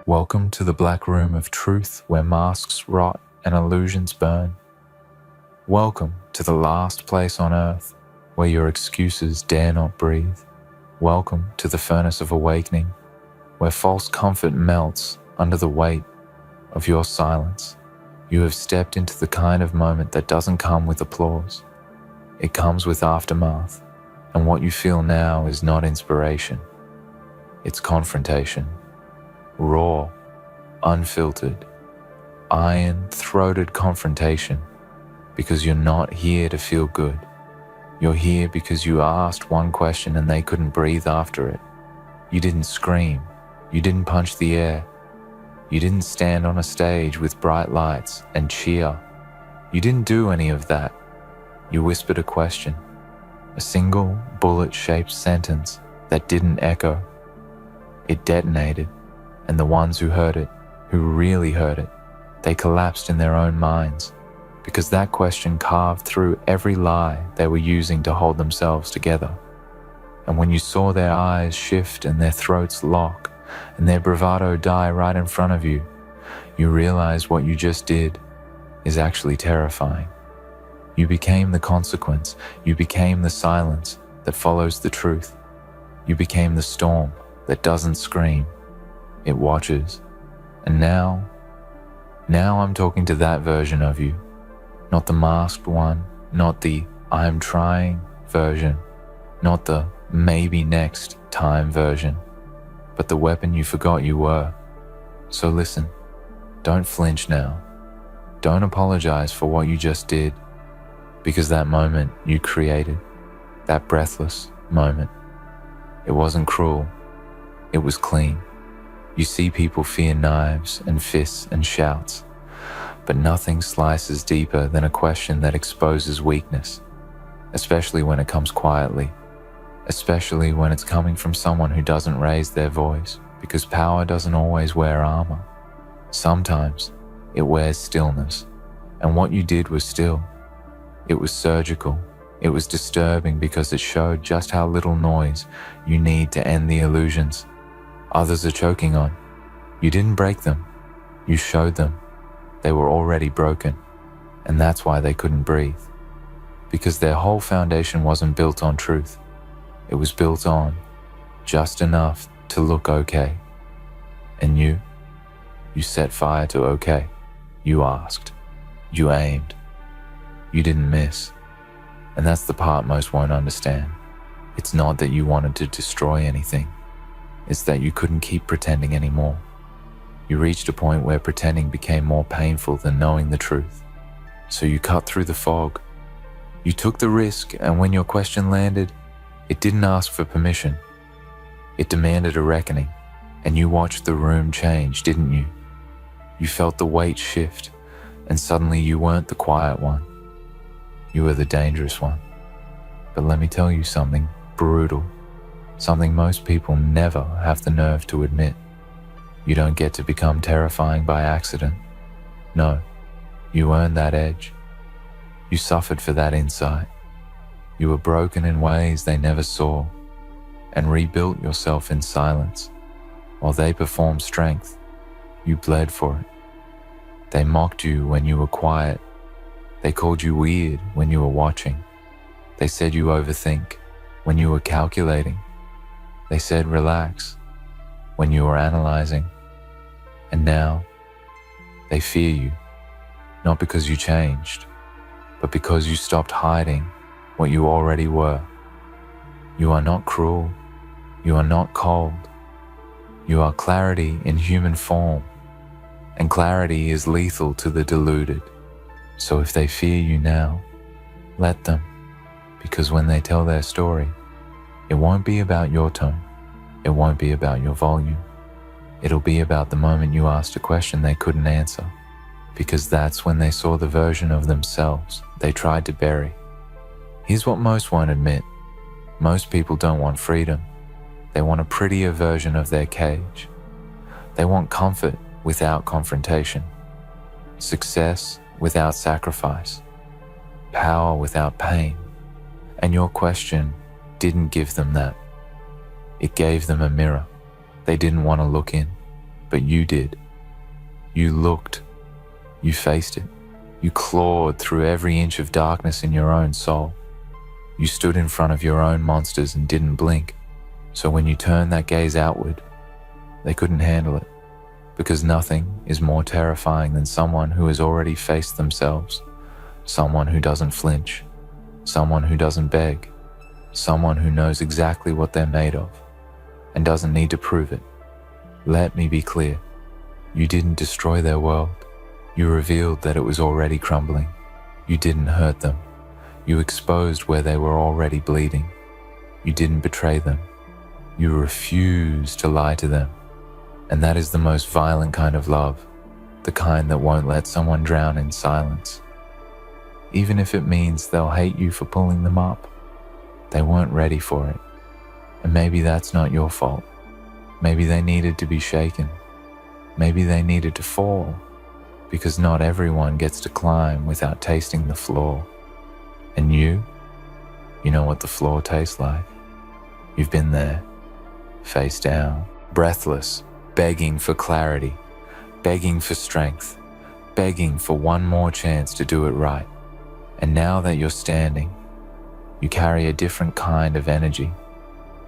Welcome to the black room of truth where masks rot and illusions burn. Welcome to the last place on earth where your excuses dare not breathe. Welcome to the furnace of awakening where false comfort melts under the weight of your silence. You have stepped into the kind of moment that doesn't come with applause. It comes with aftermath, and what you feel now is not inspiration. It's confrontation. Raw, unfiltered, iron-throated confrontation, because you're not here to feel good. You're here because you asked one question and they couldn't breathe after it. You didn't scream. You didn't punch the air. You didn't stand on a stage with bright lights and cheer. You didn't do any of that. You whispered a question, a single bullet-shaped sentence that didn't echo. It detonated. And the ones who heard it, who really heard it, they collapsed in their own minds because that question carved through every lie they were using to hold themselves together. And when you saw their eyes shift and their throats lock and their bravado die right in front of you, you realized what you just did is actually terrifying. You became the consequence. You became the silence that follows the truth. You became the storm that doesn't scream. It watches. And now I'm talking to that version of you, not the masked one, not the I'm trying version, not the maybe next time version, but the weapon you forgot you were. So listen, don't flinch now. Don't apologize for what you just did, because that moment you created, that breathless moment, it wasn't cruel, it was clean. You see people fear knives and fists and shouts, but nothing slices deeper than a question that exposes weakness, especially when it comes quietly, especially when it's coming from someone who doesn't raise their voice, because power doesn't always wear armor. Sometimes it wears stillness, and what you did was still. It was surgical. It was disturbing because it showed just how little noise you need to end the illusions others are choking on. You didn't break them. You showed them. They were already broken, and that's why they couldn't breathe. Because their whole foundation wasn't built on truth. It was built on just enough to look okay. And you set fire to okay. You asked. You aimed. You didn't miss. And that's the part most won't understand. It's not that you wanted to destroy anything. It's that you couldn't keep pretending anymore. You reached a point where pretending became more painful than knowing the truth. So you cut through the fog. You took the risk, and when your question landed, it didn't ask for permission. It demanded a reckoning, and you watched the room change, didn't you? You felt the weight shift, and suddenly you weren't the quiet one. You were the dangerous one. But let me tell you something brutal. Something most people never have the nerve to admit. You don't get to become terrifying by accident. No, you earned that edge. You suffered for that insight. You were broken in ways they never saw, and rebuilt yourself in silence. While they performed strength, you bled for it. They mocked you when you were quiet. They called you weird when you were watching. They said you overthink when you were calculating. They said relax when you were analyzing. And now, they fear you, not because you changed, but because you stopped hiding what you already were. You are not cruel. You are not cold. You are clarity in human form, and clarity is lethal to the deluded. So if they fear you now, let them, because when they tell their story, it won't be about your tone. It won't be about your volume. It'll be about the moment you asked a question they couldn't answer, because that's when they saw the version of themselves they tried to bury. Here's what most won't admit. Most people don't want freedom. They want a prettier version of their cage. They want comfort without confrontation, success without sacrifice, power without pain. And your question didn't give them that. It gave them a mirror they didn't want to look in. but you did. You looked, you faced it. You clawed through every inch of darkness in your own soul. You stood in front of your own monsters and didn't blink. So when you turned that gaze outward, they couldn't handle it, because nothing is more terrifying than someone who has already faced themselves, someone who doesn't flinch, someone who doesn't beg, someone who knows exactly what they're made of and doesn't need to prove it. Let me be clear. You didn't destroy their world. You revealed that it was already crumbling. You didn't hurt them. You exposed where they were already bleeding. You didn't betray them. You refused to lie to them. And that is the most violent kind of love, the kind that won't let someone drown in silence. Even if it means they'll hate you for pulling them up. They weren't ready for it. And maybe that's not your fault. Maybe they needed to be shaken. Maybe they needed to fall, because not everyone gets to climb without tasting the floor. And you know what the floor tastes like. You've been there, face down, breathless, begging for clarity, begging for strength, begging for one more chance to do it right. And now that you're standing, you carry a different kind of energy,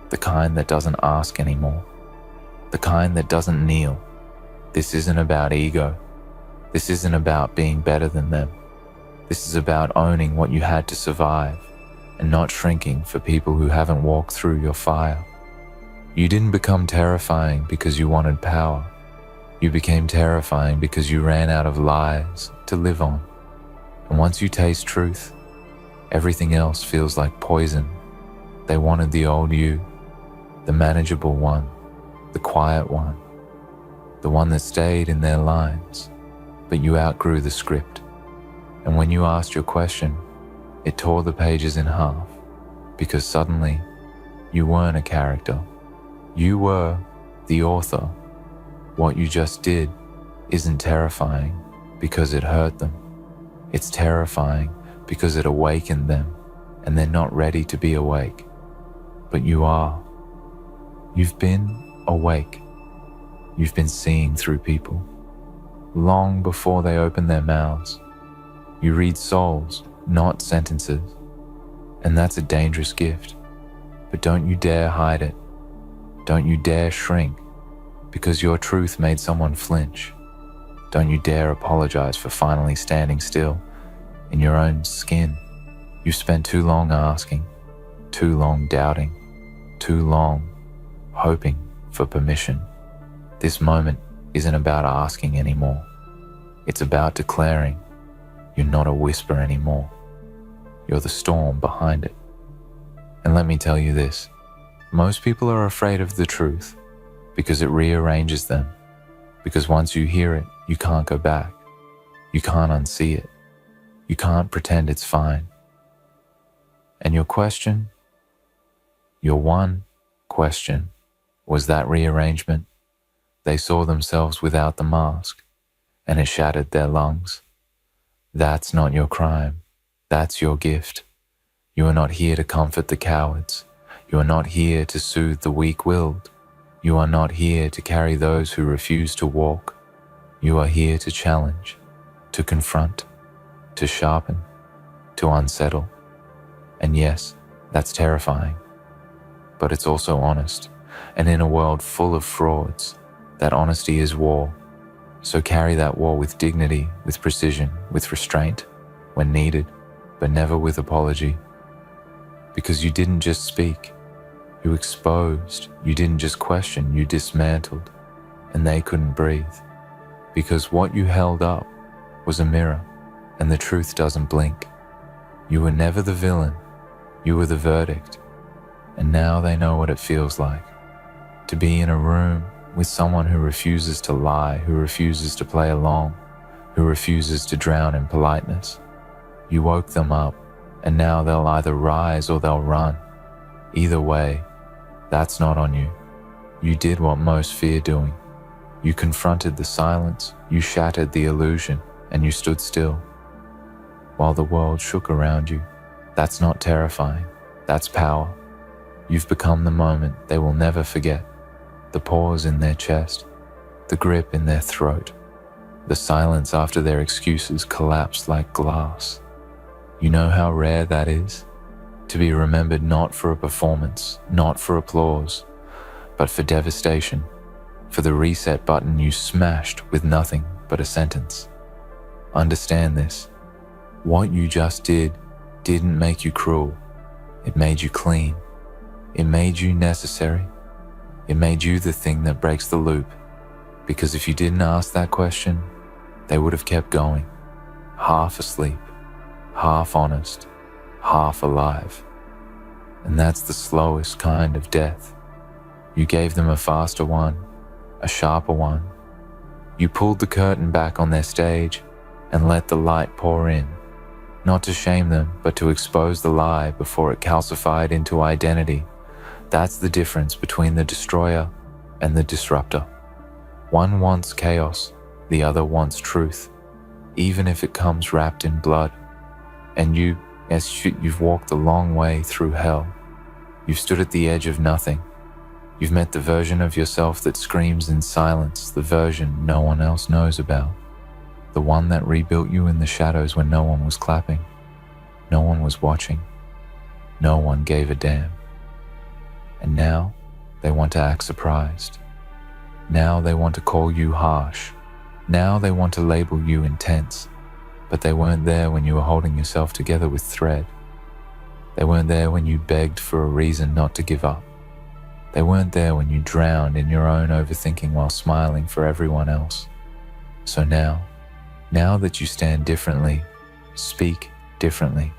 the kind that doesn't ask anymore, the kind that doesn't kneel. This isn't about ego. This isn't about being better than them. This is about owning what you had to survive and not shrinking for people who haven't walked through your fire. You didn't become terrifying because you wanted power. You became terrifying because you ran out of lies to live on. And once you taste truth, everything else feels like poison. They wanted the old you, the manageable one, the quiet one, the one that stayed in their lines, but you outgrew the script. And when you asked your question, it tore the pages in half, because suddenly you weren't a character. You were the author. What you just did isn't terrifying because it hurt them. It's terrifying because it awakened them, and they're not ready to be awake. But you are. You've been awake. You've been seeing through people, long before they open their mouths. You read souls, not sentences. And that's a dangerous gift. But don't you dare hide it. Don't you dare shrink because your truth made someone flinch. Don't you dare apologize for finally standing still in your own skin. You've spent too long asking, too long doubting, too long hoping for permission. This moment isn't about asking anymore. It's about declaring you're not a whisper anymore. You're the storm behind it. And let me tell you this, most people are afraid of the truth because it rearranges them. Because once you hear it, you can't go back. You can't unsee it. You can't pretend it's fine. And your question, your one question, was that rearrangement. They saw themselves without the mask, and it shattered their lungs. That's not your crime. That's your gift. You are not here to comfort the cowards. You are not here to soothe the weak-willed. You are not here to carry those who refuse to walk. You are here to challenge, to confront, to sharpen, to unsettle. And yes, that's terrifying. But it's also honest. And in a world full of frauds, that honesty is war. So carry that war with dignity, with precision, with restraint, when needed, but never with apology. Because you didn't just speak, you exposed. You didn't just question, you dismantled. And they couldn't breathe. Because what you held up was a mirror, and the truth doesn't blink. You were never the villain, you were the verdict. And now they know what it feels like to be in a room with someone who refuses to lie, who refuses to play along, who refuses to drown in politeness. You woke them up, and now they'll either rise or they'll run. Either way, that's not on you. You did what most fear doing. You confronted the silence, you shattered the illusion, and you stood still. While the world shook around you, that's not terrifying, that's power. You've become the moment they will never forget. The pause in their chest, the the grip in their throat, the silence after their excuses collapsed like glass. You know how rare that is? To be remembered not for a performance, not for applause, but for devastation, for the reset button you smashed with nothing but a sentence. Understand this. What you just did didn't make you cruel. It made you clean. It made you necessary. It made you the thing that breaks the loop. Because if you didn't ask that question, they would have kept going, half asleep, half honest, half alive. And that's the slowest kind of death. You gave them a faster one, a sharper one. You pulled the curtain back on their stage and let the light pour in, not to shame them, but to expose the lie before it calcified into identity. That's the difference between the destroyer and the disruptor. One wants chaos, the other wants truth, even if it comes wrapped in blood. And you've walked the long way through hell. You've stood at the edge of nothing. You've met the version of yourself that screams in silence, the version no one else knows about, the one that rebuilt you in the shadows when no one was clapping, no one was watching, no one gave a damn. And now they want to act surprised. Now they want to call you harsh. Now they want to label you intense. But they weren't there when you were holding yourself together with thread. They weren't there when you begged for a reason not to give up. They weren't there when you drowned in your own overthinking while smiling for everyone else. So now that you stand differently, speak differently.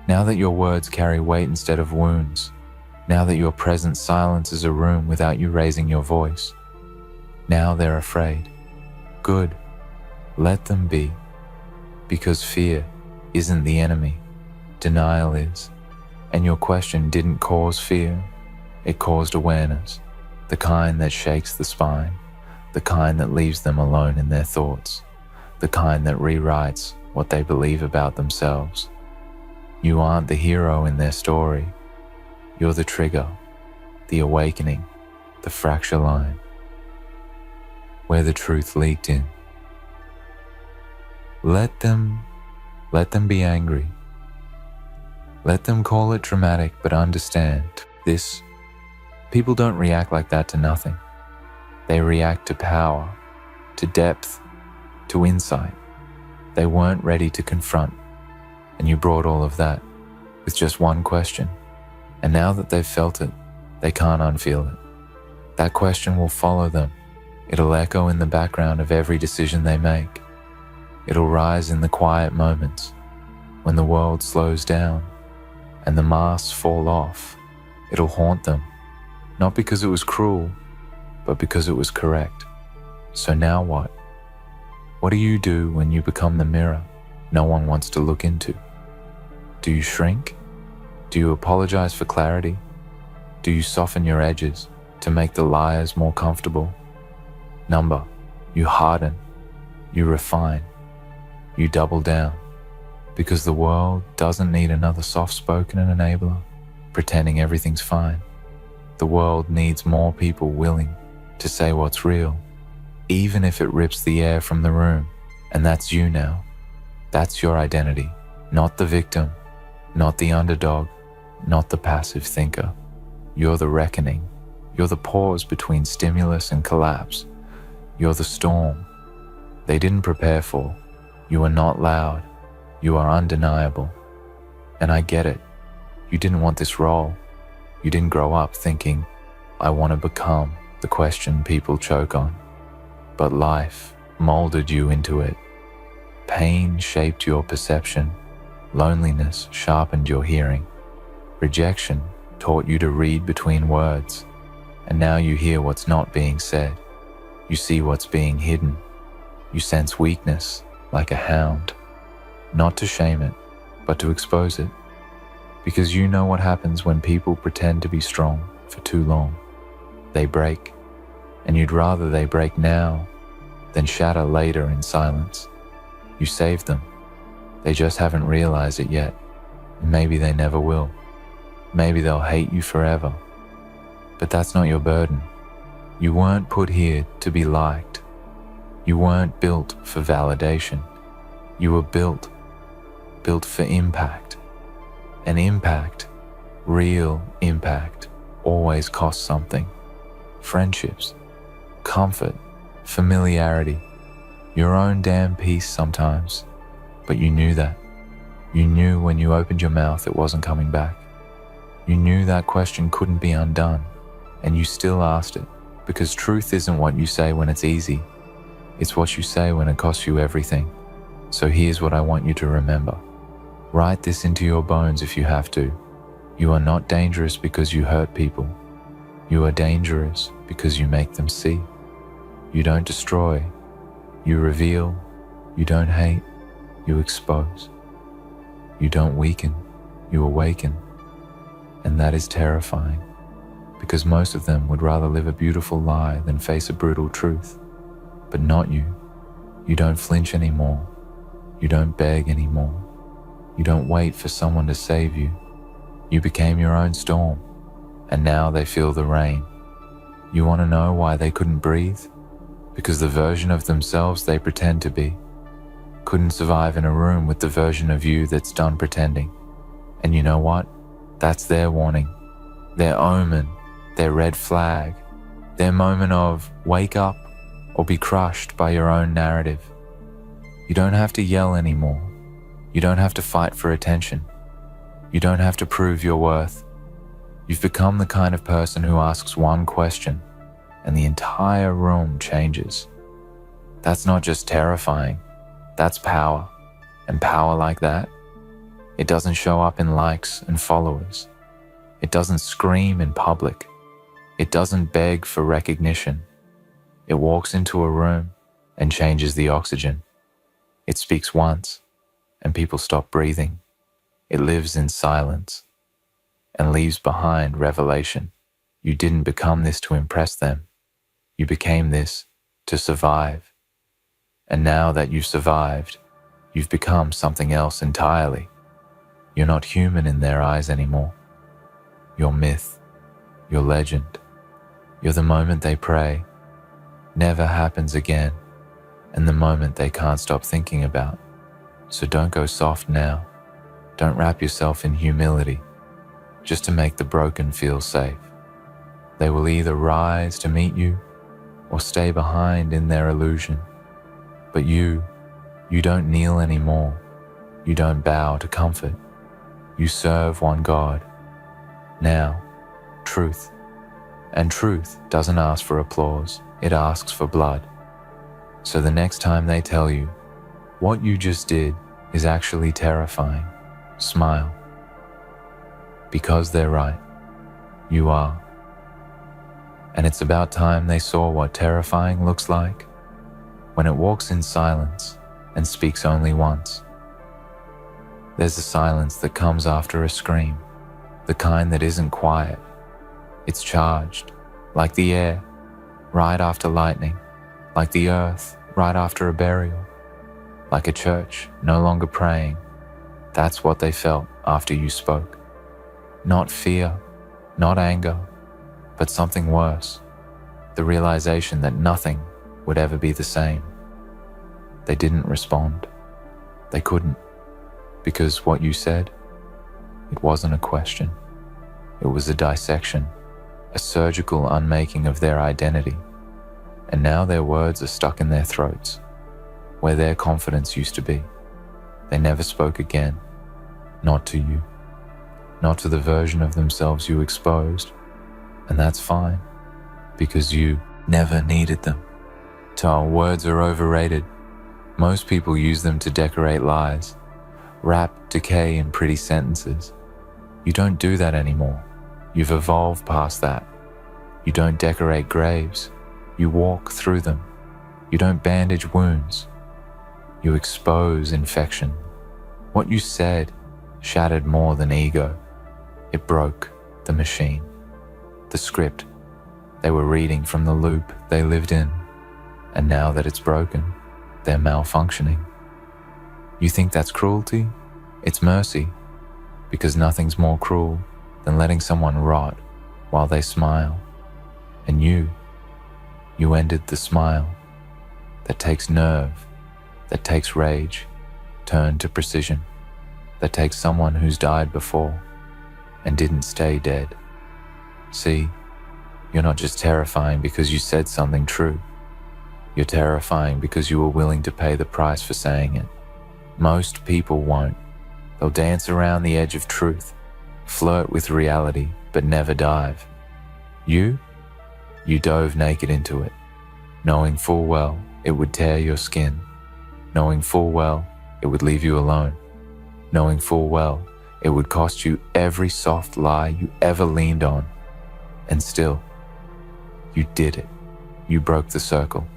Now that your words carry weight instead of wounds. Now that your presence silences a room without you raising your voice. Now they're afraid. Good. Let them be. Because fear isn't the enemy. Denial is. And your question didn't cause fear. It caused awareness. The kind that shakes the spine. The kind that leaves them alone in their thoughts. The kind that rewrites what they believe about themselves. You aren't the hero in their story. You're the trigger, the awakening, the fracture line, where the truth leaked in. Let them be angry. Let them call it dramatic, but understand this. People don't react like that to nothing. They react to power, to depth, to insight. They weren't ready to confront, and you brought all of that with just one question. And now that they've felt it, they can't unfeel it. That question will follow them. It'll echo in the background of every decision they make. It'll rise in the quiet moments when the world slows down and the masks fall off. It'll haunt them, not because it was cruel, but because it was correct. So now what? What do you do when you become the mirror no one wants to look into? Do you shrink? Do you apologize for clarity? Do you soften your edges to make the liars more comfortable? You harden, you refine, you double down, because the world doesn't need another soft-spoken enabler pretending everything's fine. The world needs more people willing to say what's real, even if it rips the air from the room. And that's you now. That's your identity, not the victim, not the underdog, not the passive thinker. You're the reckoning. You're the pause between stimulus and collapse. You're the storm they didn't prepare for. You are not loud. You are undeniable. And I get it. You didn't want this role. You didn't grow up thinking, I want to become the question people choke on. But life molded you into it. Pain shaped your perception. Loneliness sharpened your hearing. Rejection taught you to read between words. And now you hear what's not being said. You see what's being hidden. You sense weakness like a hound. Not to shame it, but to expose it. Because you know what happens when people pretend to be strong for too long. They break. And you'd rather they break now than shatter later in silence. You saved them. They just haven't realized it yet. And maybe they never will. Maybe they'll hate you forever. But that's not your burden. You weren't put here to be liked You weren't built for validation. You were built for impact. And impact, real impact, always costs something. Friendships, comfort, familiarity, your own damn peace sometimes. But you knew that. You knew when you opened your mouth it wasn't coming back. You knew that question couldn't be undone, and you still asked it, because truth isn't what you say when it's easy. It's what you say when it costs you everything. So here's what I want you to remember. Write this into your bones if you have to. You are not dangerous because you hurt people. You are dangerous because you make them see. You don't destroy. You reveal. You don't hate. You expose. You don't weaken. You awaken. And that is terrifying, because most of them would rather live a beautiful lie than face a brutal truth. But not you. You don't flinch anymore. You don't beg anymore. You don't wait for someone to save you. You became your own storm, and now they feel the rain. You want to know why they couldn't breathe? Because the version of themselves they pretend to be couldn't survive in a room with the version of you that's done pretending. And you know what? That's their warning, their omen, their red flag, their moment of wake up or be crushed by your own narrative. You don't have to yell anymore. You don't have to fight for attention. You don't have to prove your worth. You've become the kind of person who asks one question and the entire room changes. That's not just terrifying, that's power. And power like that, it doesn't show up in likes and followers. It doesn't scream in public. It doesn't beg for recognition. It walks into a room and changes the oxygen. It speaks once and people stop breathing. It lives in silence and leaves behind revelation. You didn't become this to impress them. You became this to survive. And now that you've survived, you've become something else entirely. You're not human in their eyes anymore. You're myth. You're legend. You're the moment they pray never happens again, and the moment they can't stop thinking about. So don't go soft now. Don't wrap yourself in humility just to make the broken feel safe. They will either rise to meet you or stay behind in their illusion. But you don't kneel anymore. You don't bow to comfort. You serve one God. Now, truth. And truth doesn't ask for applause. It asks for blood. So the next time they tell you, what you just did is actually terrifying, smile. Because they're right. You are. And it's about time they saw what terrifying looks like when it walks in silence and speaks only once. There's a silence that comes after a scream, the kind that isn't quiet. It's charged, like the air, right after lightning, like the earth, right after a burial, like a church no longer praying. That's what they felt after you spoke. Not fear, not anger, but something worse, the realization that nothing would ever be the same. They didn't respond. They couldn't, because what you said, it wasn't a question. It was a dissection, a surgical unmaking of their identity. And now their words are stuck in their throats, where their confidence used to be. They never spoke again, not to you, not to the version of themselves you exposed. And that's fine, because you never needed them. Tal, words are overrated. Most people use them to decorate lies, wrap decay in pretty sentences. You don't do that anymore. You've evolved past that. You don't decorate graves. You walk through them. You don't bandage wounds. You expose infection. What you said shattered more than ego. It broke the machine, the script they were reading from the loop they lived in. And now that it's broken, they're malfunctioning. You think that's cruelty? It's mercy, because nothing's more cruel than letting someone rot while they smile. And you ended the smile. that takes nerve, that takes rage, turned to precision, that takes someone who's died before and didn't stay dead. See, you're not just terrifying because you said something true. You're terrifying because you were willing to pay the price for saying it. Most people won't. They'll dance around the edge of truth, flirt with reality, but never dive. You dove naked into it, knowing full well it would tear your skin, knowing full well it would leave you alone, knowing full well it would cost you every soft lie you ever leaned on. And still, you did it. You broke the circle.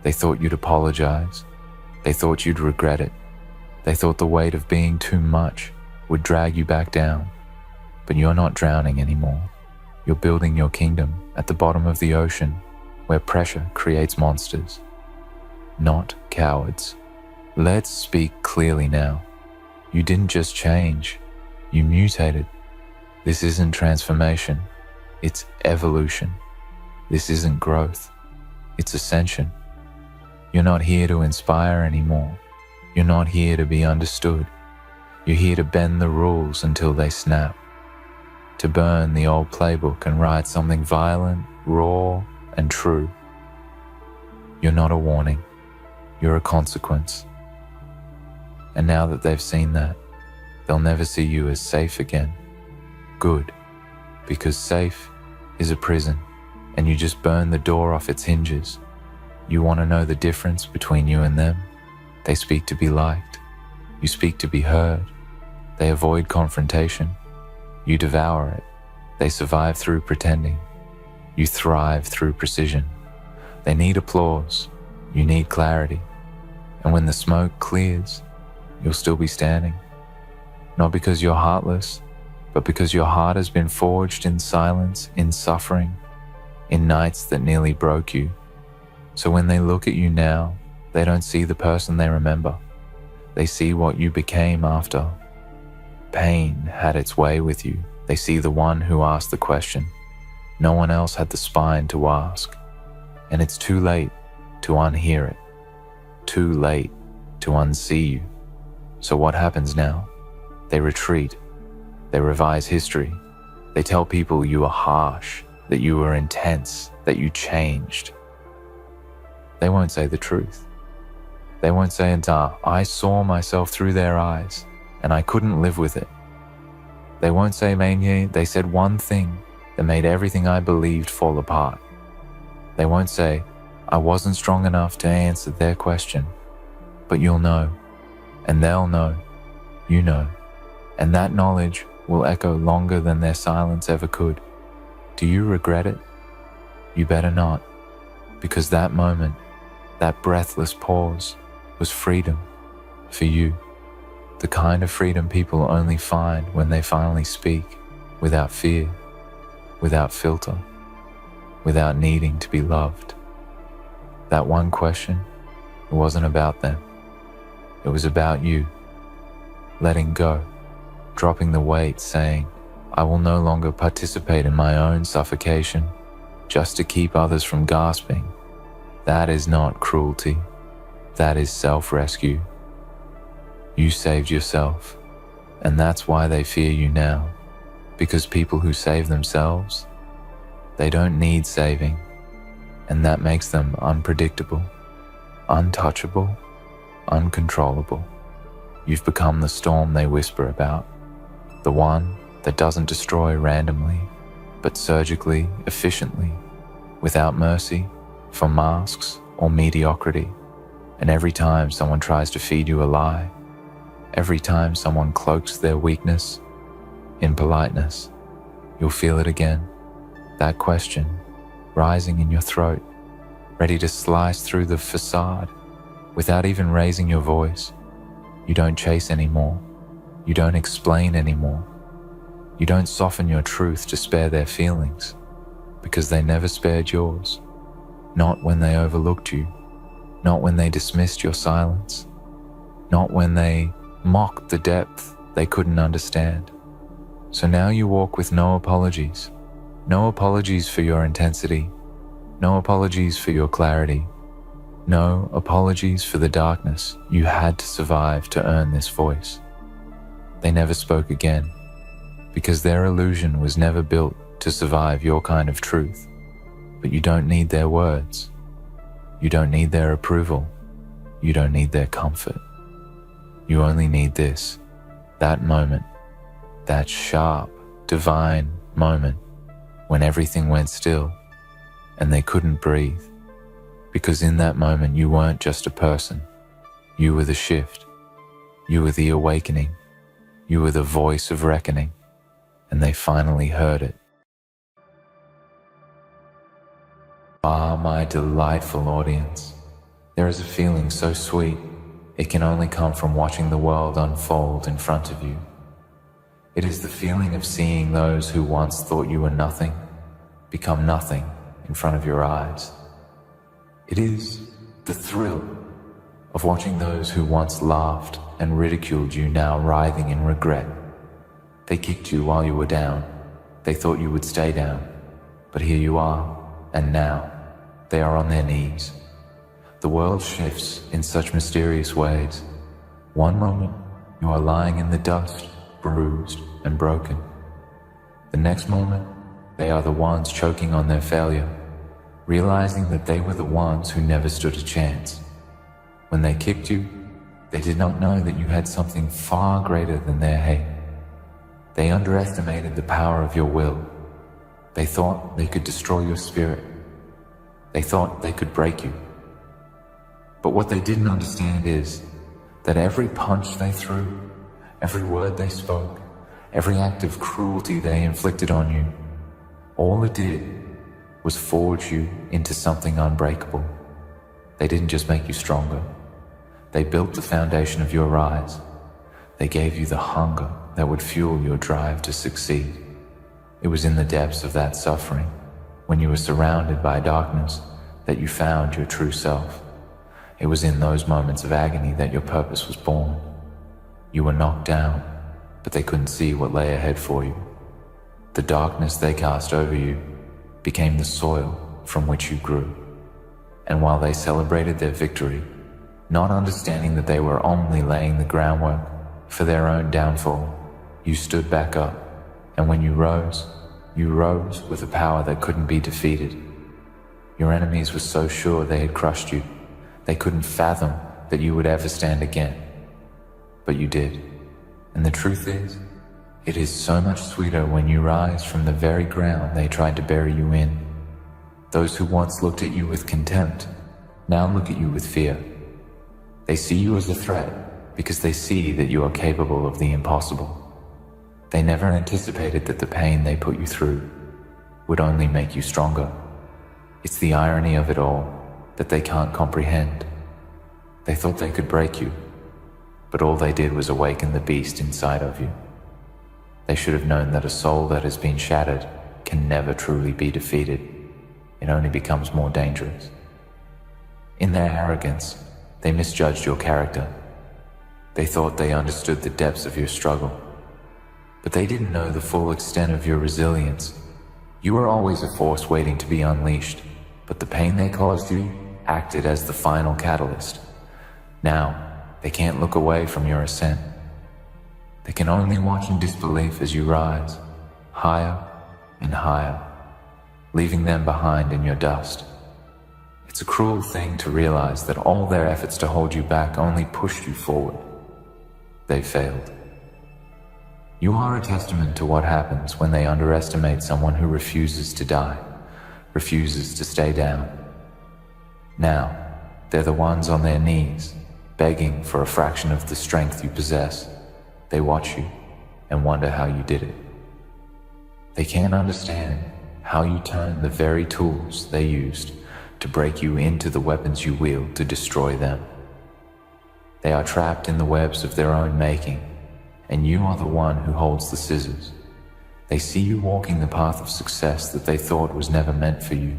They thought you'd apologize. They thought you'd regret it. They thought the weight of being too much would drag you back down. But you're not drowning anymore. You're building your kingdom at the bottom of the ocean where pressure creates monsters, not cowards. Let's speak clearly now. You didn't just change, you mutated. This isn't transformation, it's evolution. This isn't growth, it's ascension. You're not here to inspire anymore. You're not here to be understood. You're here to bend the rules until they snap. To burn the old playbook and write something violent, raw, and true. You're not a warning. You're a consequence. And now that they've seen that, they'll never see you as safe again. Good, because safe is a prison, and you just burn the door off its hinges. You want to know the difference between you and them? They speak to be liked. You speak to be heard. They avoid confrontation. You devour it. They survive through pretending. You thrive through precision. They need applause. You need clarity. And when the smoke clears, you'll still be standing. Not because you're heartless, but because your heart has been forged in silence, in suffering, in nights that nearly broke you. So when they look at you now, they don't see the person they remember. They see what you became after. Pain had its way with you. They see the one who asked the question. No one else had the spine to ask. And it's too late to unhear it. Too late to unsee you. So what happens now? They retreat. They revise history. They tell people you were harsh, that you were intense, that you changed. They won't say the truth. They won't say, I saw myself through their eyes, and I couldn't live with it. They won't say, Mainye, they said one thing that made everything I believed fall apart. They won't say, I wasn't strong enough to answer their question. But you'll know, and they'll know, you know, and that knowledge will echo longer than their silence ever could. Do you regret it? You better not, because that moment, that breathless pause, was freedom for you. The kind of freedom people only find when they finally speak, without fear, without filter, without needing to be loved. That one question, it wasn't about them. It was about you. Letting go, dropping the weight, saying, I will no longer participate in my own suffocation just to keep others from gasping. That is not cruelty. That is self-rescue. You saved yourself, and that's why they fear you now. Because people who save themselves, they don't need saving, and that makes them unpredictable, untouchable, uncontrollable. You've become the storm they whisper about, the one that doesn't destroy randomly, but surgically, efficiently, without mercy, for masks or mediocrity. And every time someone tries to feed you a lie, every time someone cloaks their weakness in politeness, you'll feel it again. That question rising in your throat, ready to slice through the facade without even raising your voice. You don't chase anymore. You don't explain anymore. You don't soften your truth to spare their feelings, because they never spared yours. Not when they overlooked you. Not when they dismissed your silence. Not when they mocked the depth they couldn't understand. So now you walk with no apologies. No apologies for your intensity. No apologies for your clarity. No apologies for the darkness you had to survive to earn this voice. They never spoke again, because their illusion was never built to survive your kind of truth. But you don't need their words. You don't need their approval. You don't need their comfort. You only need this, that moment, that sharp, divine moment when everything went still and they couldn't breathe. Because in that moment you weren't just a person. You were the shift. You were the awakening. You were the voice of reckoning. And they finally heard it. Ah, my delightful audience. There is a feeling so sweet, it can only come from watching the world unfold in front of you. It is the feeling of seeing those who once thought you were nothing become nothing in front of your eyes. It is the thrill of watching those who once laughed and ridiculed you now writhing in regret. They kicked you while you were down. They thought you would stay down. But here you are, and now they are on their knees. The world shifts in such mysterious ways. One moment, you are lying in the dust, bruised and broken. The next moment, they are the ones choking on their failure, realizing that they were the ones who never stood a chance. When they kicked you, they did not know that you had something far greater than their hate. They underestimated the power of your will. They thought they could destroy your spirit. They thought they could break you. But what they didn't understand is that every punch they threw, every word they spoke, every act of cruelty they inflicted on you, all it did was forge you into something unbreakable. They didn't just make you stronger. They built the foundation of your rise. They gave you the hunger that would fuel your drive to succeed. It was in the depths of that suffering, when you were surrounded by darkness, that you found your true self. It was in those moments of agony that your purpose was born. You were knocked down, but they couldn't see what lay ahead for you. The darkness they cast over you became the soil from which you grew. And while they celebrated their victory, not understanding that they were only laying the groundwork for their own downfall, you stood back up, and when you rose with a power that couldn't be defeated. Your enemies were so sure they had crushed you, they couldn't fathom that you would ever stand again. But you did. And the truth is, it is so much sweeter when you rise from the very ground they tried to bury you in. Those who once looked at you with contempt now look at you with fear. They see you as a threat because they see that you are capable of the impossible. They never anticipated that the pain they put you through would only make you stronger. It's the irony of it all that they can't comprehend. They thought they could break you, but all they did was awaken the beast inside of you. They should have known that a soul that has been shattered can never truly be defeated. It only becomes more dangerous. In their arrogance, they misjudged your character. They thought they understood the depths of your struggle, but they didn't know the full extent of your resilience. You were always a force waiting to be unleashed, but the pain they caused you acted as the final catalyst. Now, they can't look away from your ascent. They can only watch in disbelief as you rise, higher and higher, leaving them behind in your dust. It's a cruel thing to realize that all their efforts to hold you back only pushed you forward. They failed. You are a testament to what happens when they underestimate someone who refuses to die, refuses to stay down. Now, they're the ones on their knees, begging for a fraction of the strength you possess. They watch you and wonder how you did it. They can't understand how you turned the very tools they used to break you into the weapons you wield to destroy them. They are trapped in the webs of their own making, and you are the one who holds the scissors. They see you walking the path of success that they thought was never meant for you.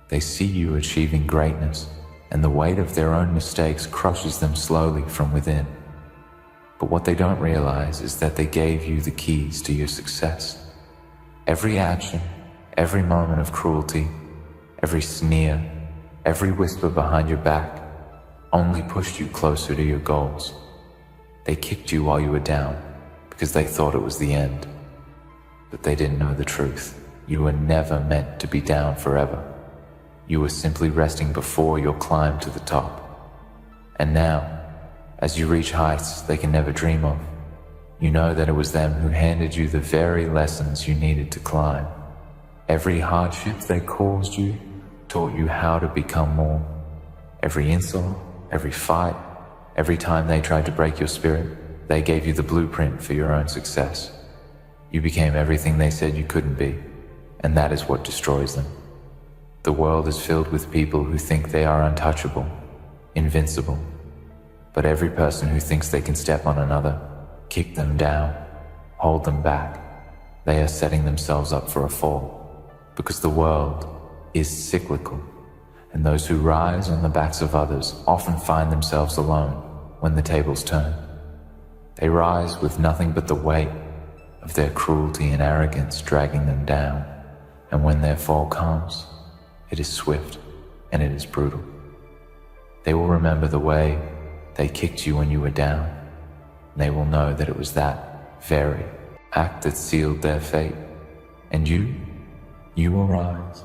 They see you achieving greatness, and the weight of their own mistakes crushes them slowly from within. But what they don't realize is that they gave you the keys to your success. Every action, every moment of cruelty, every sneer, every whisper behind your back only pushed you closer to your goals. They kicked you while you were down because they thought it was the end. But they didn't know the truth. You were never meant to be down forever. You were simply resting before your climb to the top. And now, as you reach heights they can never dream of, you know that it was them who handed you the very lessons you needed to climb. Every hardship they caused you taught you how to become more. Every insult, every fight, every time they tried to break your spirit, they gave you the blueprint for your own success. You became everything they said you couldn't be, and that is what destroys them. The world is filled with people who think they are untouchable, invincible. But every person who thinks they can step on another, kick them down, hold them back, they are setting themselves up for a fall. Because the world is cyclical, and those who rise on the backs of others often find themselves alone when the tables turn. They rise with nothing but the weight of their cruelty and arrogance dragging them down, and when their fall comes, it is swift and it is brutal. They will remember the way they kicked you when you were down, and they will know that it was that very act that sealed their fate. And you will rise.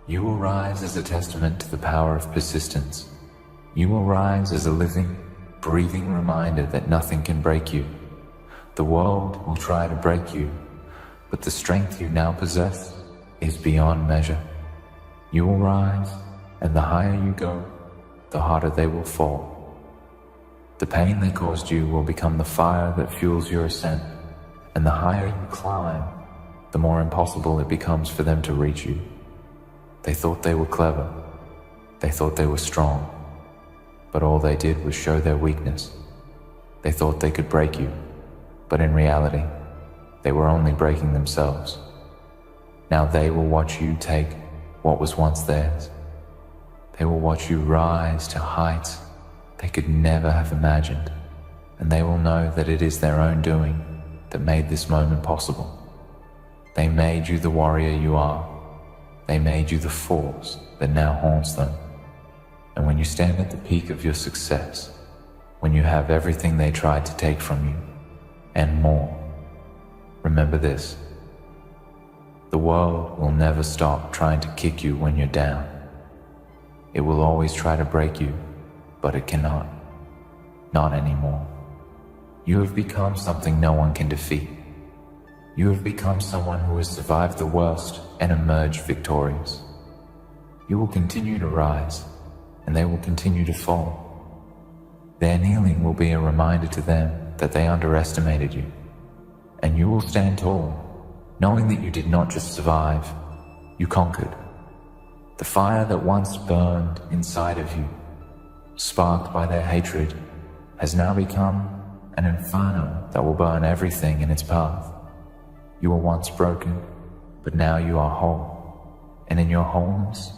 You will rise as a testament to the power of persistence. You will rise as a living, breathing reminder that nothing can break you. The world will try to break you, but the strength you now possess is beyond measure. You will rise, and the higher you go, the harder they will fall. The pain they caused you will become the fire that fuels your ascent, and the higher you climb, the more impossible it becomes for them to reach you. They thought they were clever. They thought they were strong. But all they did was show their weakness. They thought they could break you, but in reality, they were only breaking themselves. Now they will watch you take what was once theirs. They will watch you rise to heights they could never have imagined, and they will know that it is their own doing that made this moment possible. They made you the warrior you are. They made you the force that now haunts them. And when you stand at the peak of your success, when you have everything they tried to take from you, and more, remember this: the world will never stop trying to kick you when you're down. It will always try to break you, but it cannot. Not anymore. You have become something no one can defeat. You have become someone who has survived the worst and emerged victorious. You will continue to rise, and they will continue to fall. Their kneeling will be a reminder to them that they underestimated you, and you will stand tall, knowing that you did not just survive, you conquered. The fire that once burned inside of you, sparked by their hatred, has now become an inferno that will burn everything in its path. You were once broken, but now you are whole, and in your wholeness,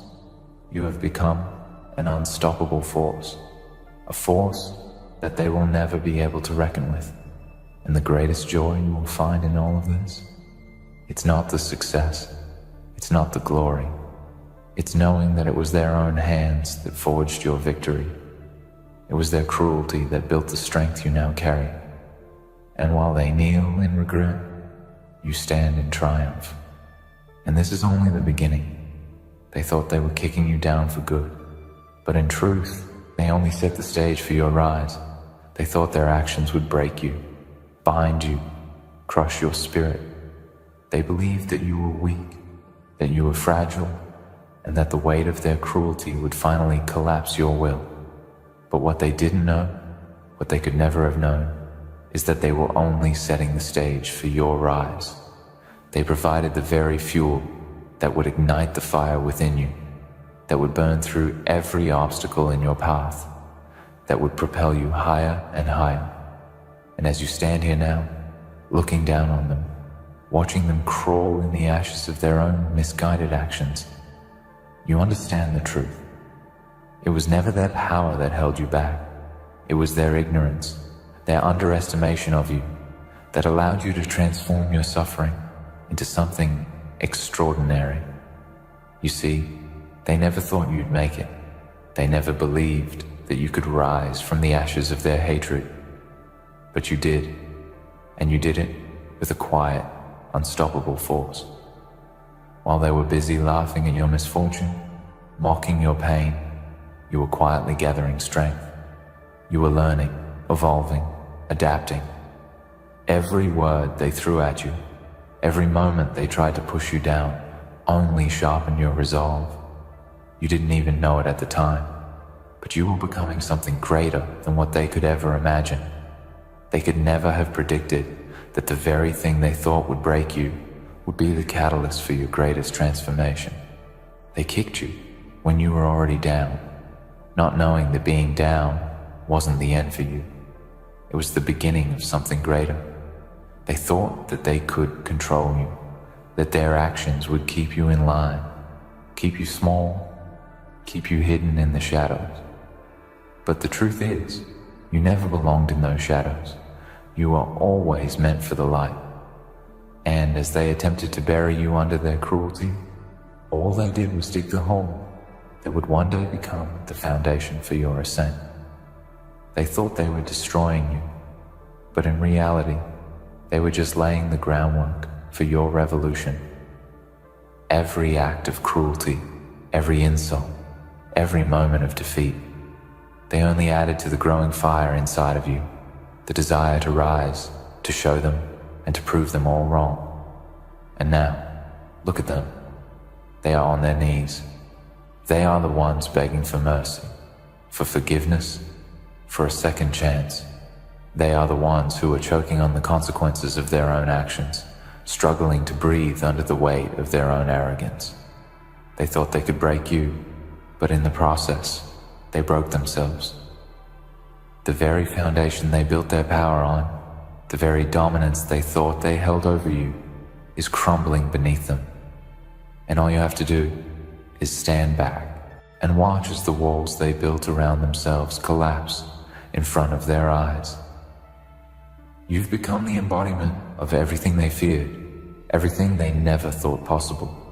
you have become an unstoppable force, a force that they will never be able to reckon with. And the greatest joy you will find in all of this, it's not the success, it's not the glory, it's knowing that it was their own hands that forged your victory. It was their cruelty that built the strength you now carry. And while they kneel in regret, you stand in triumph. And this is only the beginning. They thought they were kicking you down for good, but in truth, they only set the stage for your rise. They thought their actions would break you, bind you, crush your spirit. They believed that you were weak, that you were fragile, and that the weight of their cruelty would finally collapse your will. But what they didn't know, what they could never have known, is that they were only setting the stage for your rise. They provided the very fuel that would ignite the fire within you, that would burn through every obstacle in your path, that would propel you higher and higher. And as you stand here now, looking down on them, watching them crawl in the ashes of their own misguided actions, you understand the truth. It was never their power that held you back. It was their ignorance, their underestimation of you, that allowed you to transform your suffering into something extraordinary. You see, They never thought you'd make it. They never believed that you could rise from the ashes of their hatred. But you did, and you did it with a quiet, unstoppable force. While they were busy laughing at your misfortune, mocking your pain, you were quietly gathering strength. You were learning, evolving, adapting. Every word they threw at you, every moment they tried to push you down, only sharpened your resolve. You didn't even know it at the time, but you were becoming something greater than what they could ever imagine. They could never have predicted that the very thing they thought would break you would be the catalyst for your greatest transformation. They kicked you when you were already down, not knowing that being down wasn't the end for you. It was the beginning of something greater. They thought that they could control you, that their actions would keep you in line, keep you small, keep you hidden in the shadows. But the truth is, you never belonged in those shadows. You were always meant for the light. And as they attempted to bury you under their cruelty, all they did was dig the hole that would one day become the foundation for your ascent. They thought they were destroying you, but in reality, they were just laying the groundwork for your revolution. Every act of cruelty, every insult, every moment of defeat, they only added to the growing fire inside of you, the desire to rise, to show them, and to prove them all wrong. And now, look at them. They are on their knees. They are the ones begging for mercy, for forgiveness, for a second chance. They are the ones who are choking on the consequences of their own actions, struggling to breathe under the weight of their own arrogance. They thought they could break you, but in the process, they broke themselves. The very foundation they built their power on, the very dominance they thought they held over you, is crumbling beneath them. And all you have to do is stand back and watch as the walls they built around themselves collapse in front of their eyes. You've become the embodiment of everything they feared, everything they never thought possible.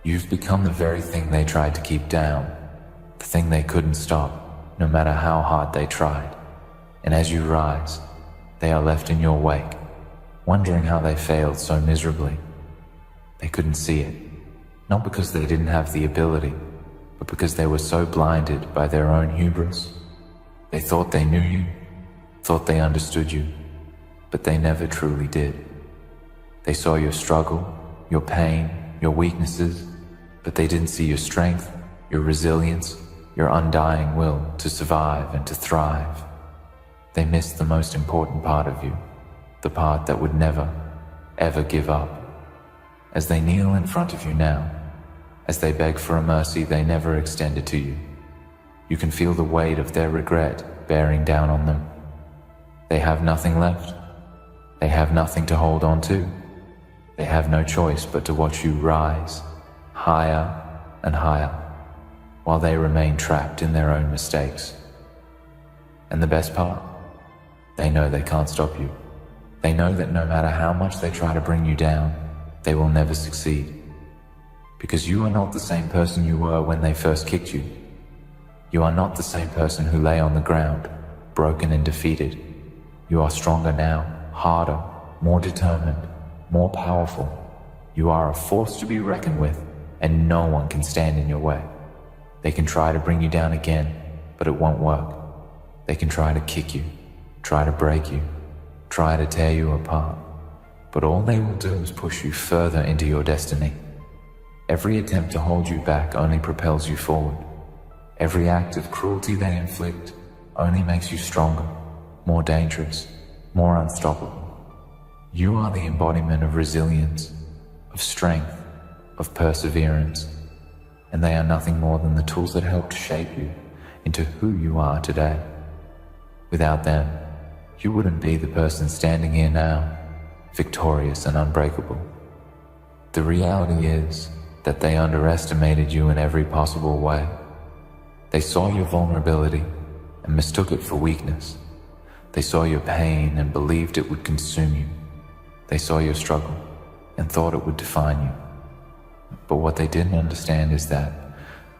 You've become the very thing they tried to keep down, the thing they couldn't stop, no matter how hard they tried. And as you rise, they are left in your wake, wondering how they failed so miserably. They couldn't see it, not because they didn't have the ability, but because they were so blinded by their own hubris. They thought they knew you, thought they understood you, but they never truly did. They saw your struggle, your pain, your weaknesses, but they didn't see your strength, your resilience, your undying will to survive and to thrive. They missed the most important part of you, the part that would never, ever give up. As they kneel in front of you now, as they beg for a mercy they never extended to you, you can feel the weight of their regret bearing down on them. They have nothing left. They have nothing to hold on to. They have no choice but to watch you rise higher and higher, while they remain trapped in their own mistakes. And the best part? They know they can't stop you. They know that no matter how much they try to bring you down, they will never succeed. Because you are not the same person you were when they first kicked you. You are not the same person who lay on the ground, broken and defeated. You are stronger now, harder, more determined, more powerful. You are a force to be reckoned with, and no one can stand in your way. They can try to bring you down again, but it won't work. They can try to kick you, try to break you, try to tear you apart, but all they will do is push you further into your destiny. Every attempt to hold you back only propels you forward. Every act of cruelty they inflict only makes you stronger, more dangerous, more unstoppable. You are the embodiment of resilience, of strength, of perseverance, and they are nothing more than the tools that helped shape you into who you are today. Without them, you wouldn't be the person standing here now, victorious and unbreakable. The reality is that they underestimated you in every possible way. They saw your vulnerability and mistook it for weakness. They saw your pain and believed it would consume you. They saw your struggle and thought it would define you. But what they didn't understand is that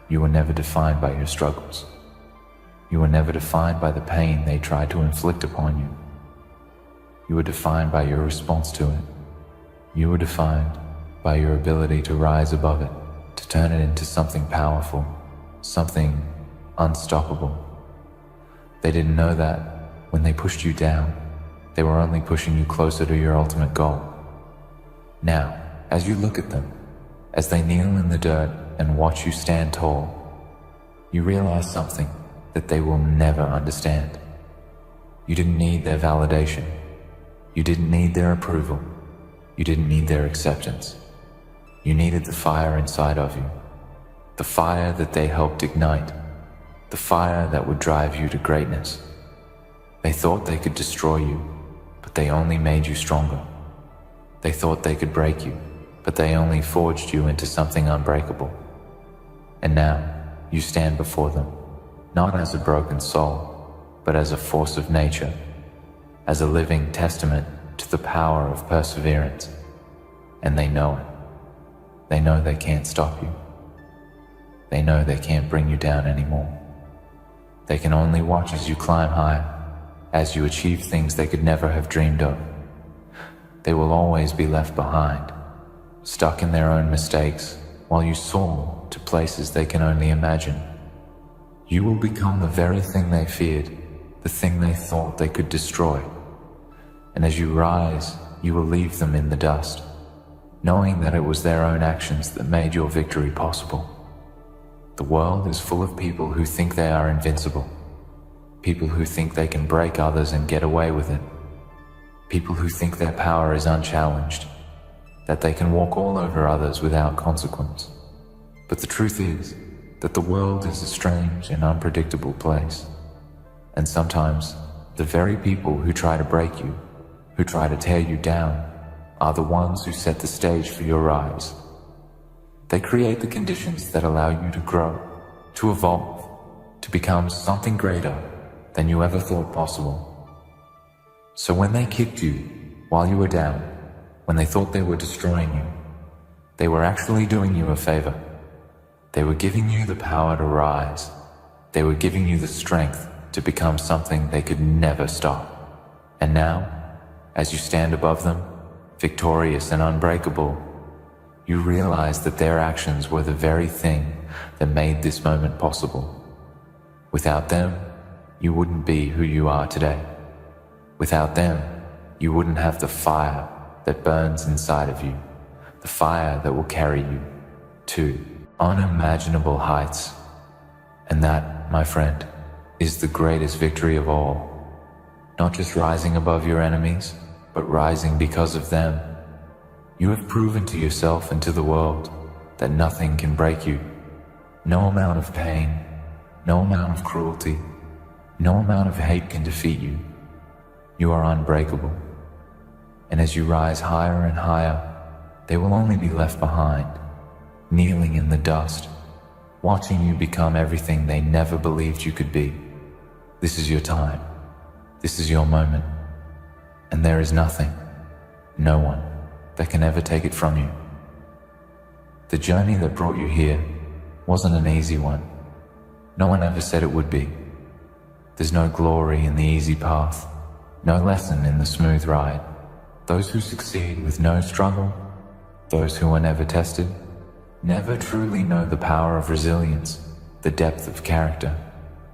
You were never defined by your struggles. You were never defined by the pain they tried to inflict upon you. You were defined by your response to it. You were defined by your ability to rise above it, to turn it into something powerful, something unstoppable. They didn't know that when they pushed you down, they were only pushing you closer to your ultimate goal. Now, as you look at them, as they kneel in the dirt and watch you stand tall, you realize something that they will never understand. You didn't need their validation. You didn't need their approval. You didn't need their acceptance. You needed the fire inside of you, the fire that they helped ignite, the fire that would drive you to greatness. They thought they could destroy you, but they only made you stronger. They thought they could break you, but they only forged you into something unbreakable. And now, you stand before them, not as a broken soul, but as a force of nature, as a living testament to the power of perseverance. And they know it. They know they can't stop you. They know they can't bring you down anymore. They can only watch as you climb higher, as you achieve things they could never have dreamed of. They will always be left behind, stuck in their own mistakes, while you soar to places they can only imagine. You will become the very thing they feared, the thing they thought they could destroy. And as you rise, you will leave them in the dust, knowing that it was their own actions that made your victory possible. The world is full of people who think they are invincible, people who think they can break others and get away with it, people who think their power is unchallenged, that they can walk all over others without consequence. But the truth is that the world is a strange and unpredictable place, and sometimes the very people who try to break you, who try to tear you down, are the ones who set the stage for your rise. They create the conditions that allow you to grow, to evolve, to become something greater than you ever thought possible. So when they kicked you while you were down, when they thought they were destroying you, they were actually doing you a favor. They were giving you the power to rise. They were giving you the strength to become something they could never stop. And now, as you stand above them, victorious and unbreakable, you realize that their actions were the very thing that made this moment possible. Without them, you wouldn't be who you are today. Without them, you wouldn't have the fire that burns inside of you, the fire that will carry you to unimaginable heights. And that, my friend, is the greatest victory of all. Not just rising above your enemies, but rising because of them. You have proven to yourself and to the world that nothing can break you. No amount of pain, no amount of cruelty, no amount of hate can defeat you. You are unbreakable. And as you rise higher and higher, they will only be left behind, kneeling in the dust, watching you become everything they never believed you could be. This is your time. This is your moment. And there is nothing, no one, that can ever take it from you. The journey that brought you here wasn't an easy one. No one ever said it would be. There's no glory in the easy path, no lesson in the smooth ride. Those who succeed with no struggle, those who are never tested, never truly know the power of resilience, the depth of character,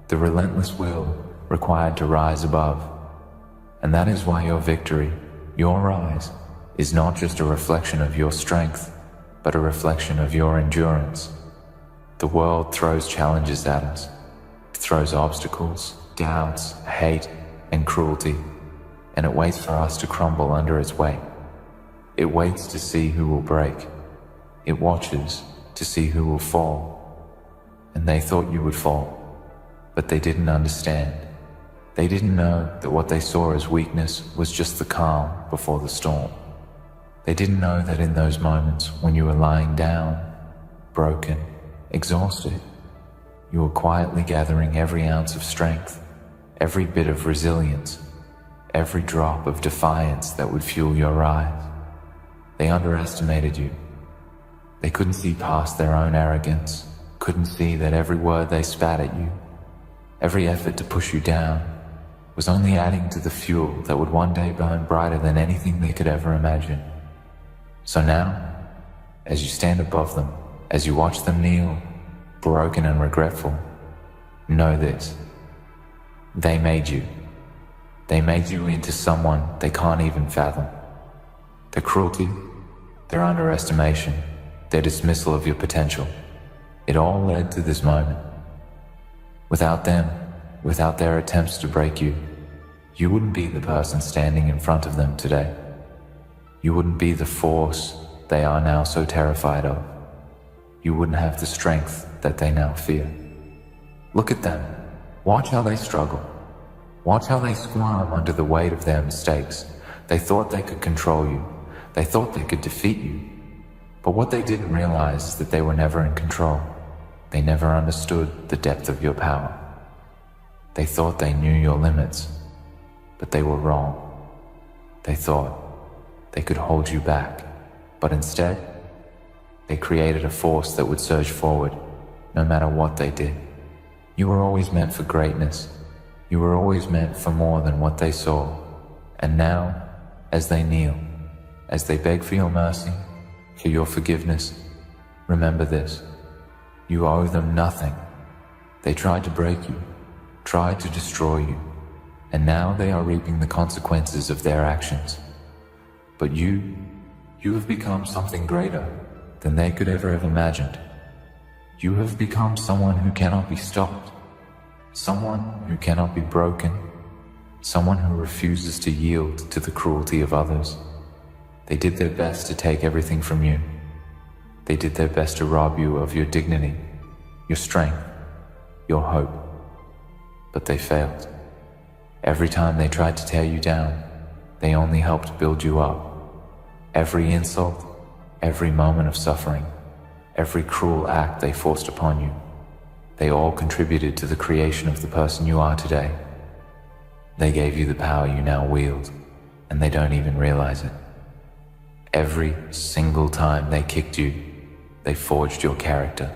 the relentless will required to rise above. And that is why your victory, your rise, is not just a reflection of your strength, but a reflection of your endurance. The world throws challenges at us. It throws obstacles, doubts, hate, and cruelty, and it waits for us to crumble under its weight. It waits to see who will break. It watches to see who will fall. And they thought you would fall, but they didn't understand. They didn't know that what they saw as weakness was just the calm before the storm. They didn't know that in those moments when you were lying down, broken, exhausted, you were quietly gathering every ounce of strength, every bit of resilience, every drop of defiance that would fuel your rise. They underestimated you. They couldn't see past their own arrogance, couldn't see that every word they spat at you, every effort to push you down, was only adding to the fuel that would one day burn brighter than anything they could ever imagine. So now, as you stand above them, as you watch them kneel, broken and regretful, know this: they made you. They made you into someone they can't even fathom. Their cruelty, their underestimation, their dismissal of your potential, it all led to this moment. Without them, without their attempts to break you, you wouldn't be the person standing in front of them today. You wouldn't be the force they are now so terrified of. You wouldn't have the strength that they now fear. Look at them. Watch how they struggle. Watch how they squirm under the weight of their mistakes. They thought they could control you. They thought they could defeat you. But what they didn't realize is that they were never in control. They never understood the depth of your power. They thought they knew your limits, but they were wrong. They thought they could hold you back, but instead, they created a force that would surge forward, no matter what they did. You were always meant for greatness. You were always meant for more than what they saw. And now, as they kneel, as they beg for your mercy, for your forgiveness, remember this: you owe them nothing. They tried to break you, tried to destroy you, and now they are reaping the consequences of their actions. But you have become something greater than they could ever have imagined. You have become someone who cannot be stopped, someone who cannot be broken, someone who refuses to yield to the cruelty of others. They did their best to take everything from you. They did their best to rob you of your dignity, your strength, your hope. But they failed. Every time they tried to tear you down, they only helped build you up. Every insult, every moment of suffering, every cruel act they forced upon you, they all contributed to the creation of the person you are today. They gave you the power you now wield, and they don't even realize it. Every single time they kicked you, they forged your character.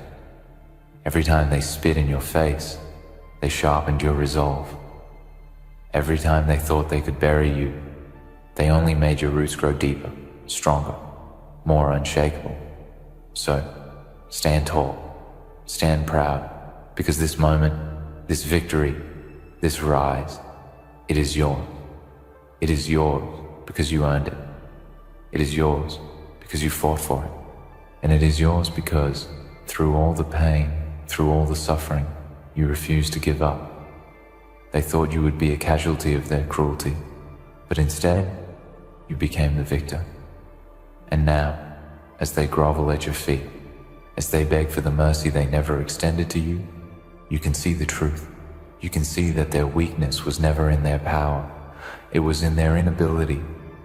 Every time they spit in your face, they sharpened your resolve. Every time they thought they could bury you, they only made your roots grow deeper, stronger, more unshakable. So, stand tall, stand proud, because this moment, this victory, this rise, it is yours. It is yours because you earned it. It is yours because you fought for it. And it is yours because, through all the pain, through all the suffering, you refused to give up. They thought you would be a casualty of their cruelty, but instead, you became the victor. And now, as they grovel at your feet, as they beg for the mercy they never extended to you, you can see the truth. You can see that their weakness was never in their power. It was in their inability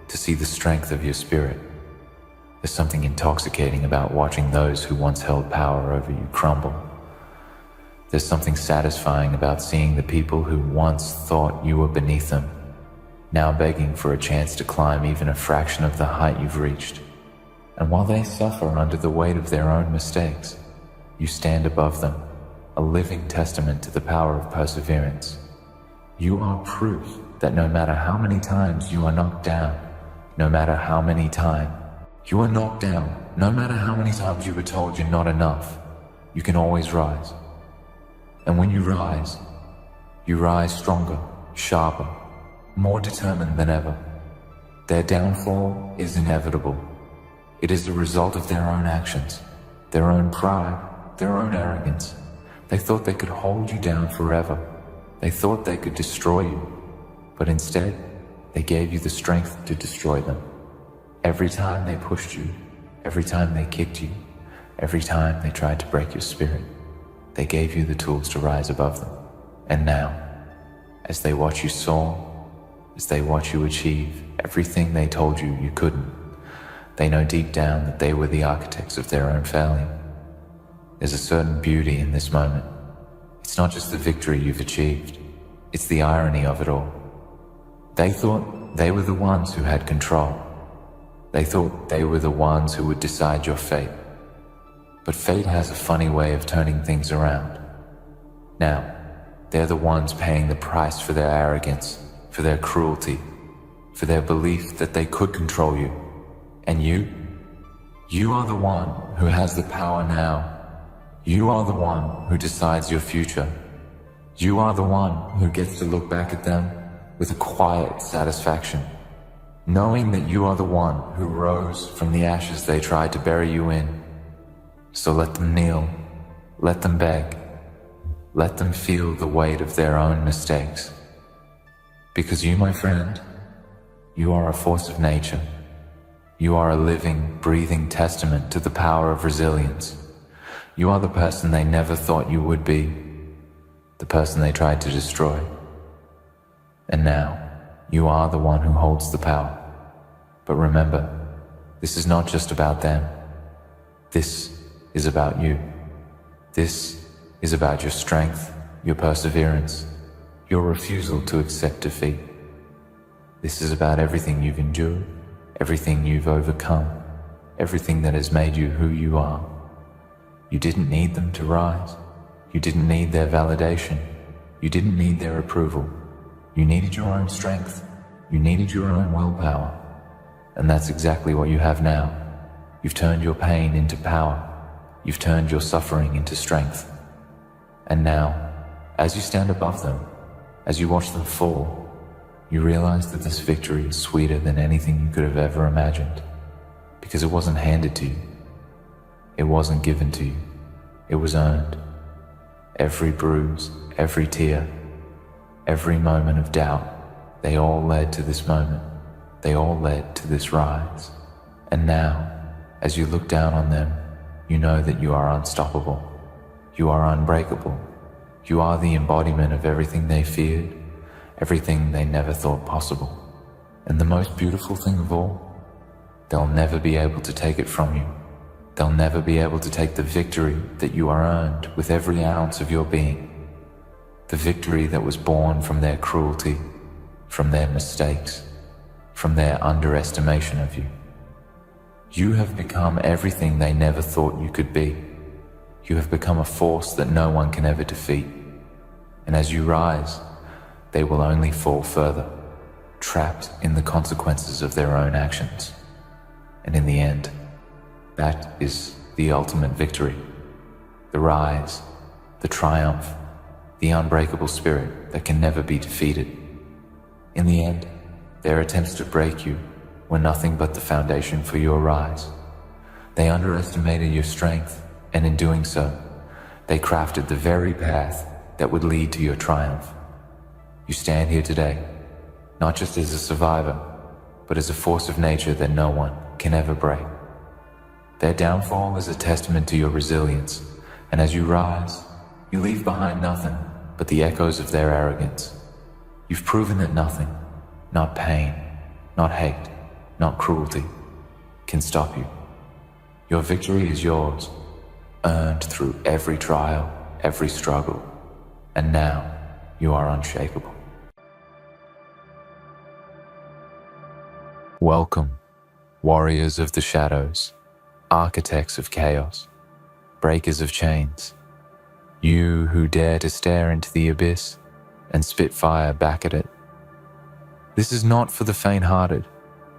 to see the strength of your spirit. There's something intoxicating about watching those who once held power over you crumble. There's something satisfying about seeing the people who once thought you were beneath them, now begging for a chance to climb even a fraction of the height you've reached. And while they suffer under the weight of their own mistakes, you stand above them, a living testament to the power of perseverance. You are proof that no matter how many times you are knocked down, no matter how many times you are knocked down, no matter how many times you were told you're not enough, you can always rise. And when you rise stronger, sharper, more determined than ever. Their downfall is inevitable. It is the result of their own actions, their own pride, their own arrogance. They thought they could hold you down forever. They thought they could destroy you. But instead, they gave you the strength to destroy them. Every time they pushed you, every time they kicked you, every time they tried to break your spirit, they gave you the tools to rise above them. And now, as they watch you soar, as they watch you achieve everything they told you you couldn't, they know deep down that they were the architects of their own failure. There's a certain beauty in this moment. It's not just the victory you've achieved, it's the irony of it all. They thought they were the ones who had control. They thought they were the ones who would decide your fate. But fate has a funny way of turning things around. Now, they're the ones paying the price for their arrogance, for their cruelty, for their belief that they could control you. And you are the one who has the power now. You are the one who decides your future. You are the one who gets to look back at them with a quiet satisfaction, knowing that you are the one who rose from the ashes they tried to bury you in. So let them kneel, let them beg, let them feel the weight of their own mistakes. Because you, my friend, you are a force of nature. You are a living, breathing testament to the power of resilience. You are the person they never thought you would be, the person they tried to destroy. And now, you are the one who holds the power. But remember, this is not just about them. This is about you. This is about your strength, your perseverance, your refusal to accept defeat. This is about everything you've endured, everything you've overcome, everything that has made you who you are. You didn't need them to rise. You didn't need their validation. You didn't need their approval. You needed your own strength. You needed your own willpower. And that's exactly what you have now. You've turned your pain into power. You've turned your suffering into strength. And now, as you stand above them, as you watch them fall, you realize that this victory is sweeter than anything you could have ever imagined, because it wasn't handed to you. It wasn't given to you. It was earned. Every bruise, every tear, every moment of doubt, they all led to this moment. They all led to this rise. And now, as you look down on them, you know that you are unstoppable. You are unbreakable. You are the embodiment of everything they feared, everything they never thought possible. And the most beautiful thing of all, they'll never be able to take it from you. They'll never be able to take the victory that you are earned with every ounce of your being. The victory that was born from their cruelty, from their mistakes, from their underestimation of you. You have become everything they never thought you could be. You have become a force that no one can ever defeat. And as you rise, they will only fall further, trapped in the consequences of their own actions. And in the end, that is the ultimate victory. The rise, the triumph, the unbreakable spirit that can never be defeated. In the end, their attempts to break you were nothing but the foundation for your rise. They underestimated your strength, and in doing so, they crafted the very path that would lead to your triumph. You stand here today, not just as a survivor, but as a force of nature that no one can ever break. Their downfall is a testament to your resilience, and as you rise, you leave behind nothing but the echoes of their arrogance. You've proven that nothing, not pain, not hate, not cruelty, can stop you. Your victory is yours, earned through every trial, every struggle, and now you are unshakable. Welcome, warriors of the shadows, architects of chaos, breakers of chains, you who dare to stare into the abyss and spit fire back at it. This is not for the faint-hearted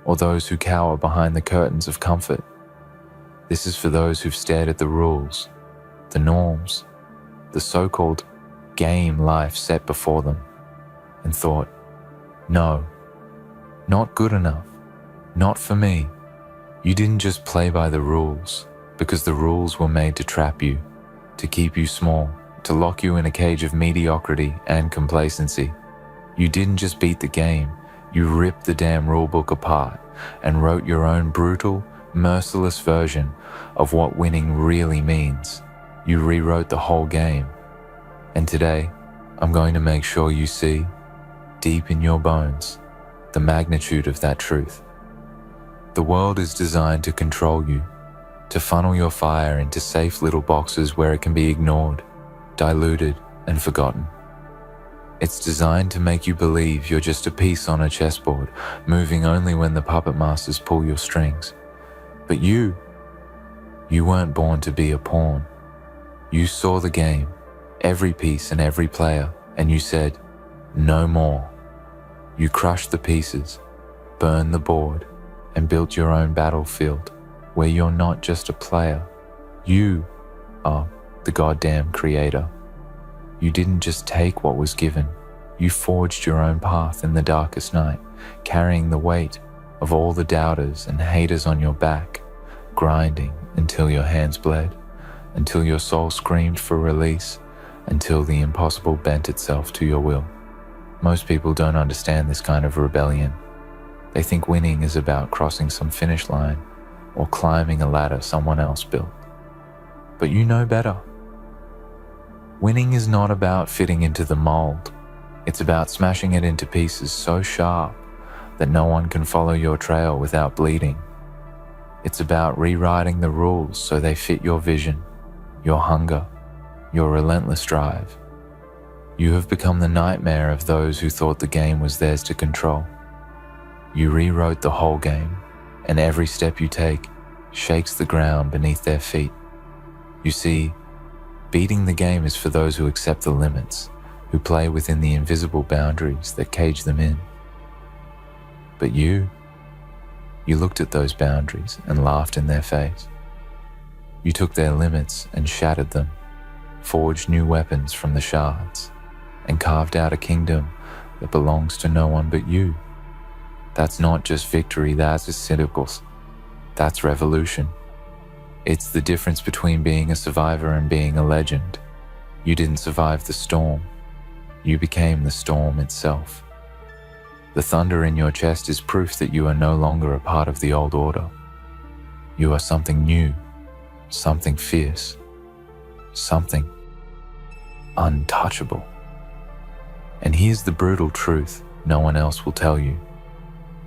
or those who cower behind the curtains of comfort. This is for those who've stared at the rules, the norms, the so-called game life set before them, and thought, no, not good enough, not for me. You didn't just play by the rules, because the rules were made to trap you, to keep you small, to lock you in a cage of mediocrity and complacency. You didn't just beat the game, you ripped the damn rulebook apart and wrote your own brutal, merciless version of what winning really means. You rewrote the whole game. And today, I'm going to make sure you see, deep in your bones, the magnitude of that truth. The world is designed to control you, to funnel your fire into safe little boxes where it can be ignored, diluted, and forgotten. It's designed to make you believe you're just a piece on a chessboard, moving only when the puppet masters pull your strings. But you You weren't born to be a pawn. You saw the game, every piece and every player, and you said, no more. You crushed the pieces, burned the board, and built your own battlefield where you're not just a player. You are the goddamn creator. You didn't just take what was given. You forged your own path in the darkest night, carrying the weight of all the doubters and haters on your back, grinding until your hands bled, until your soul screamed for release, until the impossible bent itself to your will. Most people don't understand this kind of rebellion. They think winning is about crossing some finish line or climbing a ladder someone else built. But you know better. Winning is not about fitting into the mold. It's about smashing it into pieces so sharp that no one can follow your trail without bleeding. It's about rewriting the rules so they fit your vision, your hunger, your relentless drive. You have become the nightmare of those who thought the game was theirs to control. You rewrote the whole game, and every step you take shakes the ground beneath their feet. You see, beating the game is for those who accept the limits, who play within the invisible boundaries that cage them in. But you looked at those boundaries and laughed in their face. You took their limits and shattered them, forged new weapons from the shards, and carved out a kingdom that belongs to no one but you. That's not just victory, that's cynicals. That's revolution. It's the difference between being a survivor and being a legend. You didn't survive the storm. You became the storm itself. The thunder in your chest is proof that you are no longer a part of the old order. You are something new, something fierce, something untouchable. And here's the brutal truth no one else will tell you.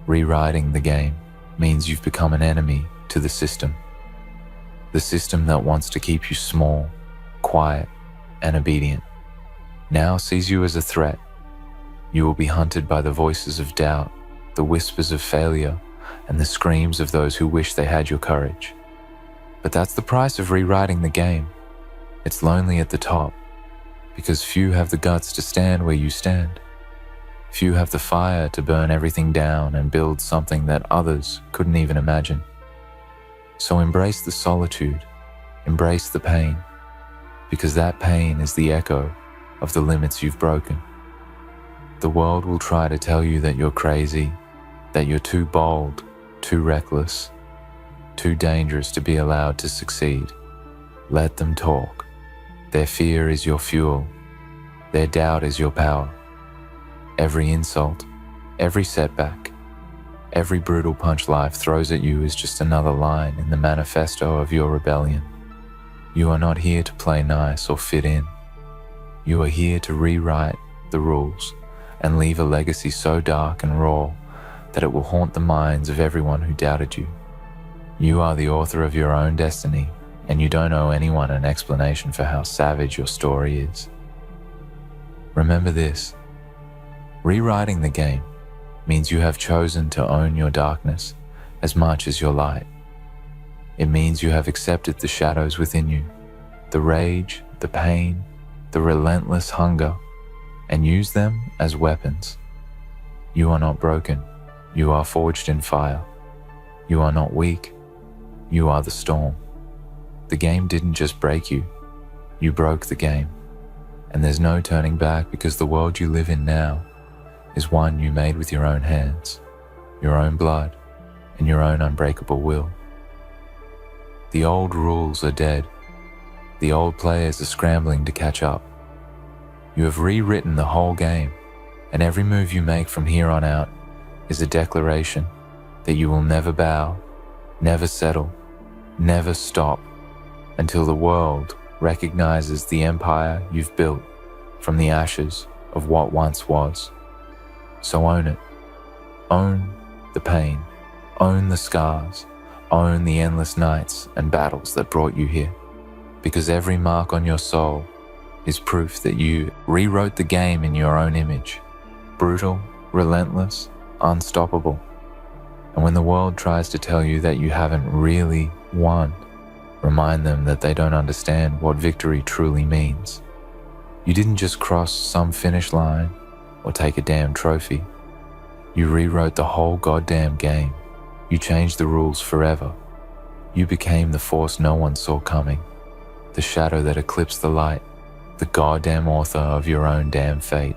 Rewriting the game means you've become an enemy to the system. The system that wants to keep you small, quiet, and obedient now sees you as a threat. You will be hunted by the voices of doubt, the whispers of failure, and the screams of those who wish they had your courage. But that's the price of rewriting the game. It's lonely at the top, because few have the guts to stand where you stand. Few have the fire to burn everything down and build something that others couldn't even imagine. So embrace the solitude, embrace the pain, because that pain is the echo of the limits you've broken. The world will try to tell you that you're crazy, that you're too bold, too reckless, too dangerous to be allowed to succeed. Let them talk. Their fear is your fuel. Their doubt is your power. Every insult, every setback, every brutal punch life throws at you is just another line in the manifesto of your rebellion. You are not here to play nice or fit in. You are here to rewrite the rules and leave a legacy so dark and raw that it will haunt the minds of everyone who doubted you. You are the author of your own destiny, and you don't owe anyone an explanation for how savage your story is. Remember this: rewriting the game means you have chosen to own your darkness as much as your light. It means you have accepted the shadows within you, the rage, the pain, the relentless hunger, and used them as weapons. You are not broken. You are forged in fire. You are not weak. You are the storm. The game didn't just break you. You broke the game. And there's no turning back, because the world you live in now is one you made with your own hands, your own blood, and your own unbreakable will. The old rules are dead. The old players are scrambling to catch up. You have rewritten the whole game, and every move you make from here on out is a declaration that you will never bow, never settle, never stop until the world recognizes the empire you've built from the ashes of what once was. So own it. Own the pain. Own the scars. Own the endless nights and battles that brought you here. Because every mark on your soul is proof that you rewrote the game in your own image. Brutal, relentless, unstoppable. And when the world tries to tell you that you haven't really won, Remind them that they don't understand what victory truly means. You didn't just cross some finish line or take a damn trophy. You rewrote the whole goddamn game. You changed the rules forever. You became the force no one saw coming, the shadow that eclipsed the light, the goddamn author of your own damn fate.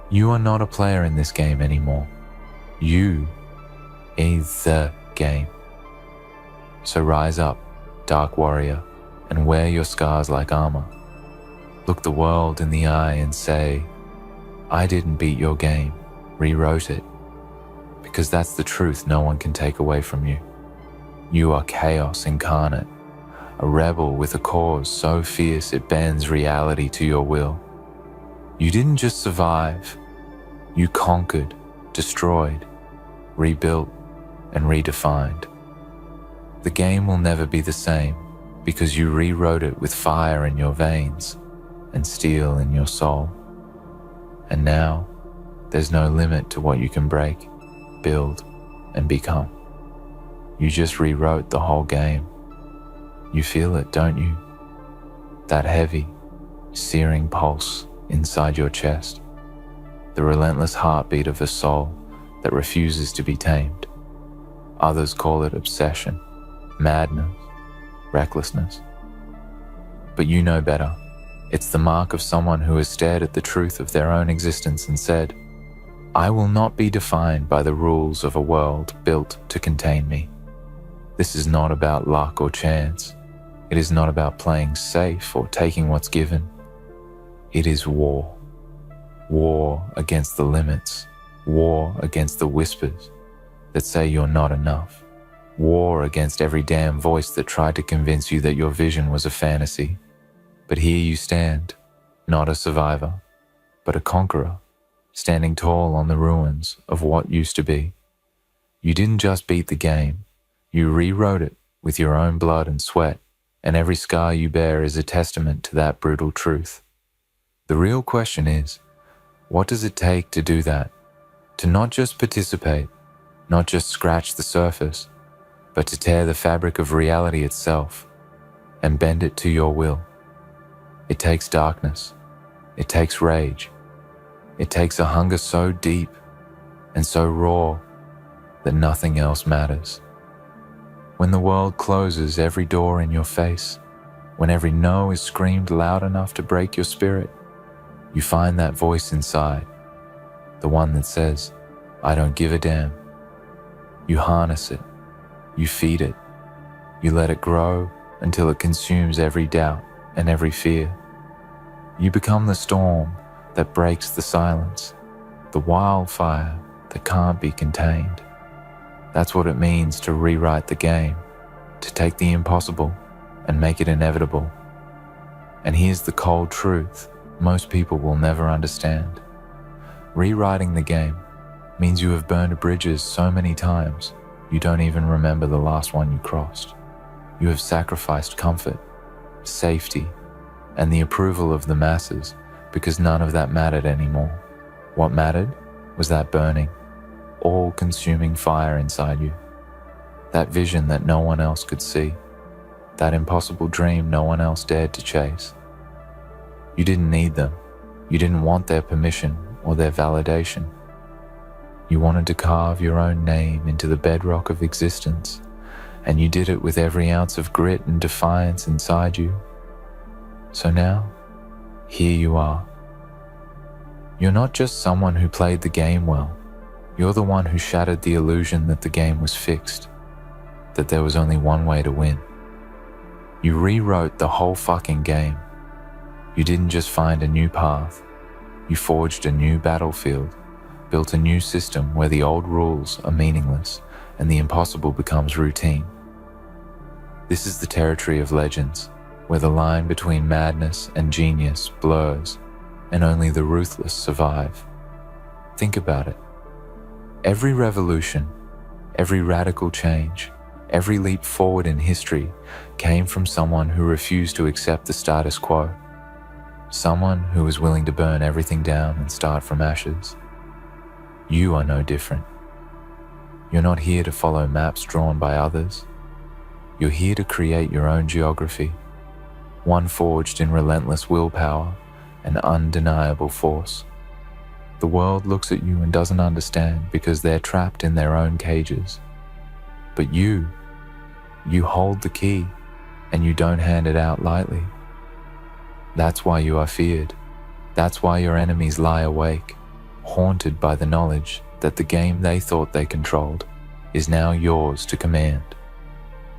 You are not a player in this game anymore. You is the game. So rise up, dark warrior, and wear your scars like armor. Look the world in the eye and say, I didn't beat your game, rewrote it. Because that's the truth no one can take away from you. You are chaos incarnate, a rebel with a cause so fierce it bends reality to your will. You didn't just survive, you conquered, destroyed, rebuilt, and redefined. The game will never be the same because you rewrote it with fire in your veins and steel in your soul. And now, there's no limit to what you can break, build, and become. You just rewrote the whole game. You feel it, don't you? That heavy, searing pulse inside your chest. The relentless heartbeat of a soul that refuses to be tamed. Others call it obsession, madness, recklessness. But you know better. It's the mark of someone who has stared at the truth of their own existence and said, I will not be defined by the rules of a world built to contain me. This is not about luck or chance. It is not about playing safe or taking what's given. It is war. War against the limits. War against the whispers that say you're not enough. War against every damn voice that tried to convince you that your vision was a fantasy. But here you stand, not a survivor, but a conqueror, standing tall on the ruins of what used to be. You didn't just beat the game, you rewrote it with your own blood and sweat, and every scar you bear is a testament to that brutal truth. The real question is, what does it take to do that? To not just participate, not just scratch the surface, but to tear the fabric of reality itself and bend it to your will. It takes darkness. It takes rage. It takes a hunger so deep and so raw that nothing else matters. When the world closes every door in your face, when every no is screamed loud enough to break your spirit, you find that voice inside, the one that says, I don't give a damn. You harness it. You feed it. You let it grow until it consumes every doubt and every fear. You become the storm that breaks the silence, the wildfire that can't be contained. That's what it means to rewrite the game, to take the impossible and make it inevitable. And here's the cold truth most people will never understand. Rewriting the game means you have burned bridges so many times you don't even remember the last one you crossed. You have sacrificed comfort, safety, and the approval of the masses because none of that mattered anymore. What mattered was that burning, all-consuming fire inside you. That vision that no one else could see. That impossible dream no one else dared to chase. You didn't need them. You didn't want their permission or their validation. You wanted to carve your own name into the bedrock of existence, and you did it with every ounce of grit and defiance inside you. So now, here you are. You're not just someone who played the game well. You're the one who shattered the illusion that the game was fixed, that there was only one way to win. You rewrote the whole fucking game. You didn't just find a new path. You forged a new battlefield, built a new system where the old rules are meaningless and the impossible becomes routine. This is the territory of legends, where the line between madness and genius blurs, and only the ruthless survive. Think about it. Every revolution, every radical change, every leap forward in history came from someone who refused to accept the status quo. Someone who was willing to burn everything down and start from ashes. You are no different. You're not here to follow maps drawn by others. You're here to create your own geography, one forged in relentless willpower and undeniable force. The world looks at you and doesn't understand because they're trapped in their own cages. But you hold the key, and you don't hand it out lightly. That's why you are feared. That's why your enemies lie awake, haunted by the knowledge that the game they thought they controlled is now yours to command.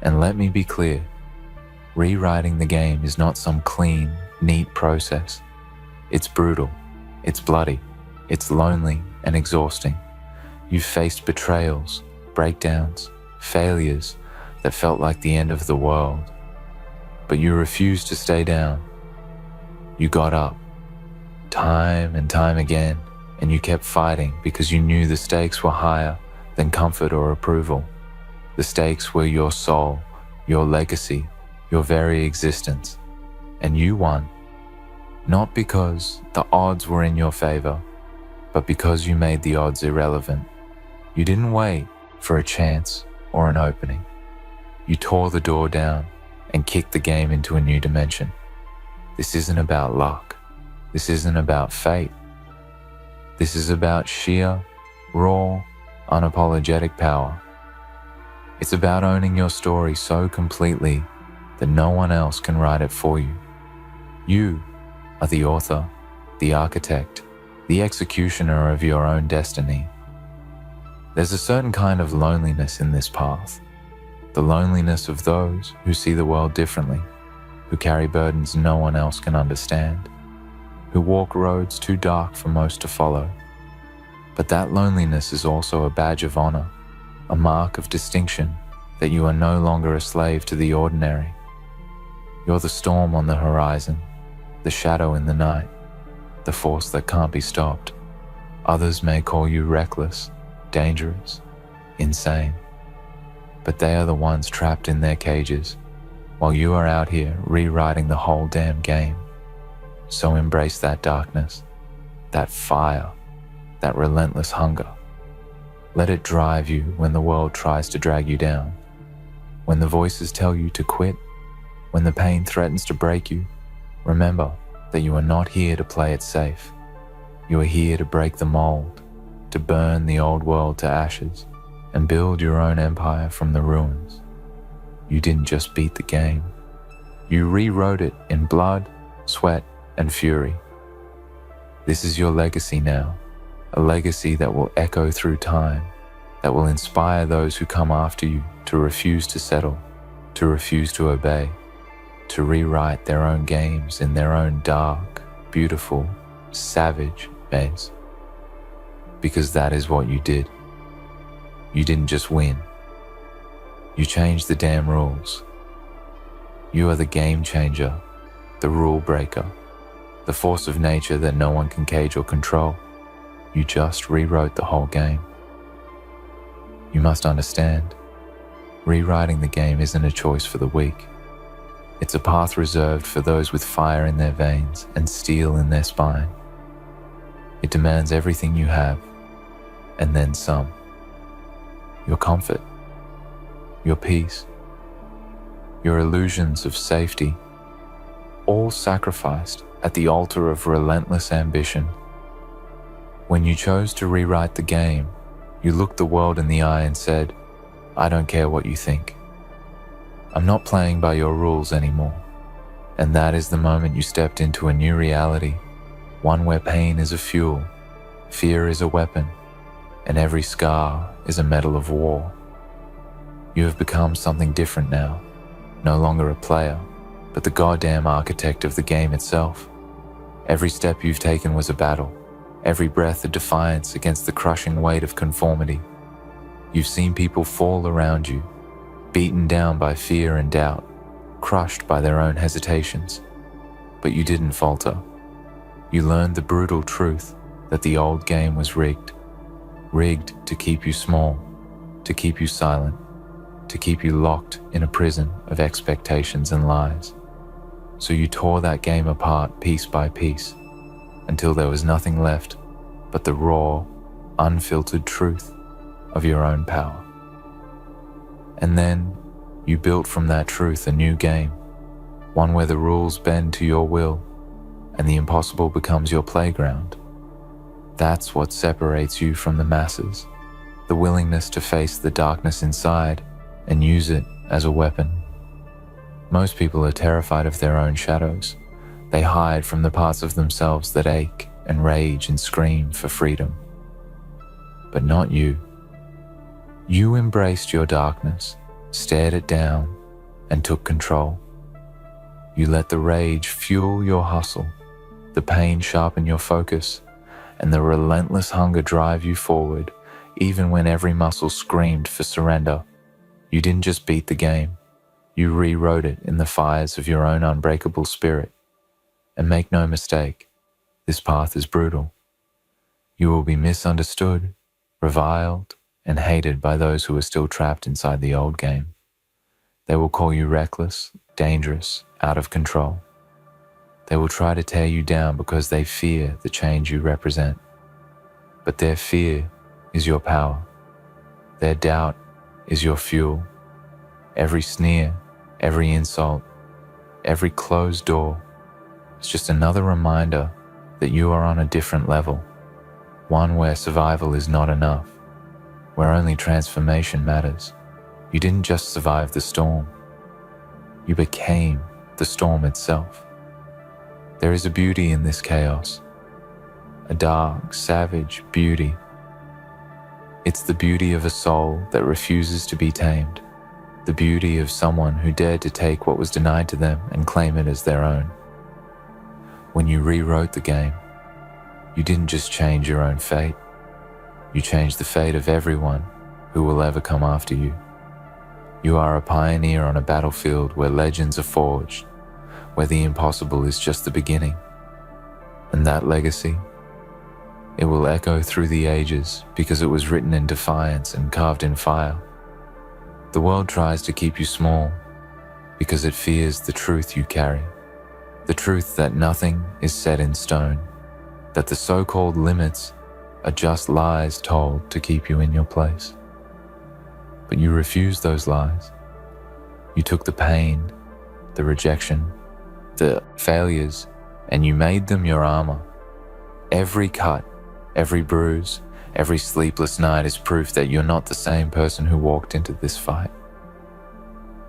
And let me be clear, rewriting the game is not some clean, neat process. It's brutal, it's bloody, it's lonely and exhausting. You've faced betrayals, breakdowns, failures that felt like the end of the world. But you refused to stay down. You got up, time and time again, and you kept fighting because you knew the stakes were higher than comfort or approval. The stakes were your soul, your legacy, your very existence. And you won, not because the odds were in your favor, but because you made the odds irrelevant. You didn't wait for a chance or an opening. You tore the door down and kicked the game into a new dimension. This isn't about luck. This isn't about fate. This is about sheer, raw, unapologetic power. It's about owning your story so completely that no one else can write it for you. You are the author, the architect, the executioner of your own destiny. There's a certain kind of loneliness in this path, the loneliness of those who see the world differently, who carry burdens no one else can understand, who walk roads too dark for most to follow. But that loneliness is also a badge of honor, a mark of distinction that you are no longer a slave to the ordinary. You're the storm on the horizon, the shadow in the night, the force that can't be stopped. Others may call you reckless, dangerous, insane, but they are the ones trapped in their cages, while you are out here rewriting the whole damn game. So embrace that darkness, that fire, that relentless hunger. Let it drive you when the world tries to drag you down. When the voices tell you to quit, when the pain threatens to break you, remember that you are not here to play it safe. You are here to break the mold, to burn the old world to ashes, and build your own empire from the ruins. You didn't just beat the game. You rewrote it in blood, sweat, and fury. This is your legacy now, a legacy that will echo through time, that will inspire those who come after you to refuse to settle, to refuse to obey, to rewrite their own games in their own dark, beautiful, savage ways. Because that is what you did. You didn't just win. You changed the damn rules. You are the game changer, the rule breaker, the force of nature that no one can cage or control. You just rewrote the whole game. You must understand, rewriting the game isn't a choice for the weak. It's a path reserved for those with fire in their veins and steel in their spine. It demands everything you have, and then some. Your comfort, your peace, your illusions of safety, all sacrificed at the altar of relentless ambition. When you chose to rewrite the game, you looked the world in the eye and said, "I don't care what you think. I'm not playing by your rules anymore." And that is the moment you stepped into a new reality, one where pain is a fuel, fear is a weapon, and every scar is a medal of war. You have become something different now, no longer a player, but the goddamn architect of the game itself. Every step you've taken was a battle, every breath a defiance against the crushing weight of conformity. You've seen people fall around you, beaten down by fear and doubt, crushed by their own hesitations. But you didn't falter. You learned the brutal truth that the old game was rigged. Rigged to keep you small, to keep you silent, to keep you locked in a prison of expectations and lies. So you tore that game apart piece by piece, until there was nothing left but the raw, unfiltered truth of your own power. And then You built from that truth a new game, one where the rules bend to your will and the impossible becomes your playground. That's what separates you from the masses, the willingness to face the darkness inside and use it as a weapon. Most people are terrified of their own shadows. They hide from the parts of themselves that ache and rage and scream for freedom. But not you. You embraced your darkness, stared it down, and took control. You let the rage fuel your hustle, the pain sharpen your focus, and the relentless hunger drive you forward, even when every muscle screamed for surrender. You didn't just beat the game, you rewrote it in the fires of your own unbreakable spirit. And make no mistake, this path is brutal. You will be misunderstood, reviled, and hated by those who are still trapped inside the old game. They will call you reckless, dangerous, out of control. They will try to tear you down because they fear the change you represent. But their fear is your power. Their doubt is your fuel. Every sneer, every insult, every closed door is just another reminder that you are on a different level, one where survival is not enough, where only transformation matters. You didn't just survive the storm, you became the storm itself. There is a beauty in this chaos, a dark, savage beauty. It's the beauty of a soul that refuses to be tamed, the beauty of someone who dared to take what was denied to them and claim it as their own. When you rewrote the game, you didn't just change your own fate, you changed the fate of everyone who will ever come after you. You are a pioneer on a battlefield where legends are forged, where the impossible is just the beginning. And that legacy, it will echo through the ages because it was written in defiance and carved in fire. The world tries to keep you small because it fears the truth you carry, the truth that nothing is set in stone, that the so-called limits are just lies told to keep you in your place. But you refused those lies. You took the pain, the rejection, the failures, and you made them your armor. Every cut, every bruise, every sleepless night is proof that you're not the same person who walked into this fight.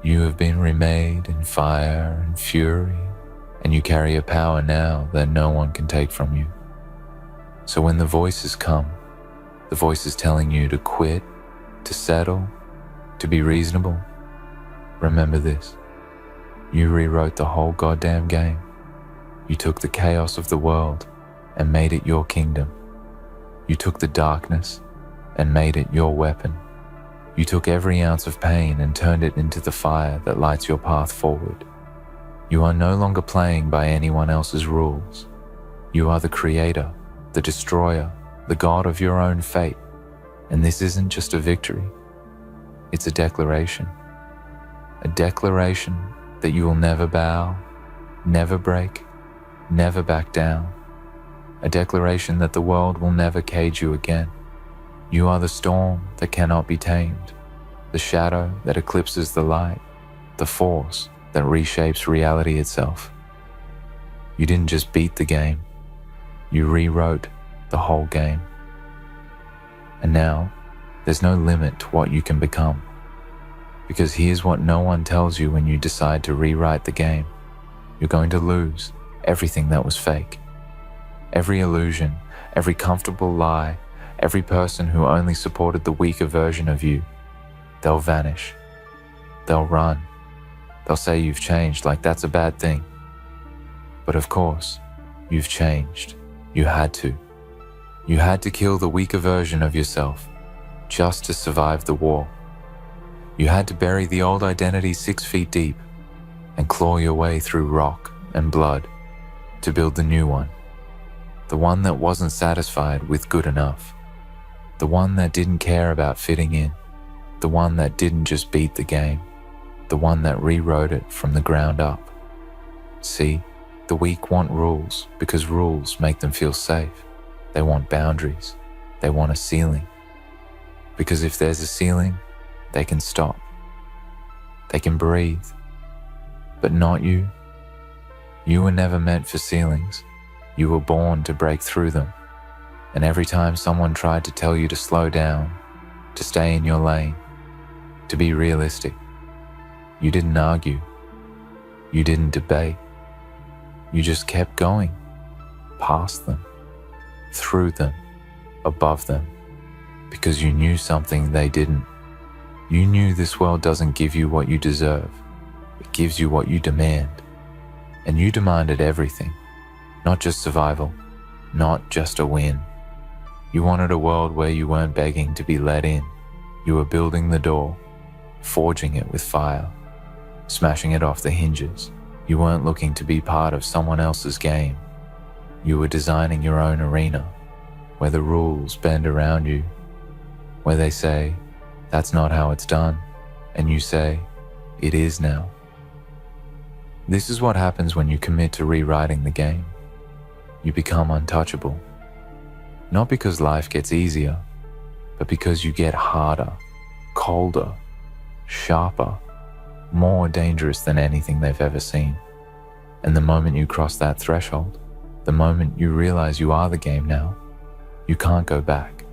You have been remade in fire and fury, and you carry a power now that no one can take from you. So when the voices come, the voices telling you to quit, to settle, to be reasonable, remember this. You rewrote the whole goddamn game. You took the chaos of the world and made it your kingdom. You took the darkness and made it your weapon. You took every ounce of pain and turned it into the fire that lights your path forward. You are no longer playing by anyone else's rules. You are the creator, the destroyer, the god of your own fate. And this isn't just a victory. It's a declaration that you will never bow, never break, never back down. A declaration that the world will never cage you again. You are the storm that cannot be tamed, the shadow that eclipses the light, the force that reshapes reality itself. You didn't just beat the game, you rewrote the whole game. And now, there's no limit to what you can become. Because here's what no one tells you when you decide to rewrite the game. You're going to lose everything that was fake. Every illusion, every comfortable lie, every person who only supported the weaker version of you. They'll vanish. They'll run. They'll say you've changed like that's a bad thing. But of course, you've changed. You had to. You had to kill the weaker version of yourself just to survive the war. You had to bury the old identity 6 feet deep and claw your way through rock and blood to build the new one. The one that wasn't satisfied with good enough. The one that didn't care about fitting in. The one that didn't just beat the game. The one that rewrote it from the ground up. See, the weak want rules because rules make them feel safe. They want boundaries. They want a ceiling. Because if there's a ceiling, they can stop. They can breathe, but not you. You were never meant for ceilings. You were born to break through them. And every time someone tried to tell you to slow down, to stay in your lane, to be realistic, you didn't argue. You didn't debate. You just kept going, past them, through them, above them, because you knew something they didn't. You knew this world doesn't give you what you deserve. It gives you what you demand. And you demanded everything, not just survival, not just a win. You wanted a world where you weren't begging to be let in. You were building the door, forging it with fire, smashing it off the hinges. You weren't looking to be part of someone else's game. You were designing your own arena, where the rules bend around you, where they say, that's not how it's done, and you say, it is now. This is what happens when you commit to rewriting the game. You become untouchable. Not because life gets easier, but because you get harder, colder, sharper, more dangerous than anything they've ever seen. And the moment you cross that threshold, the moment you realize you are the game now, you can't go back.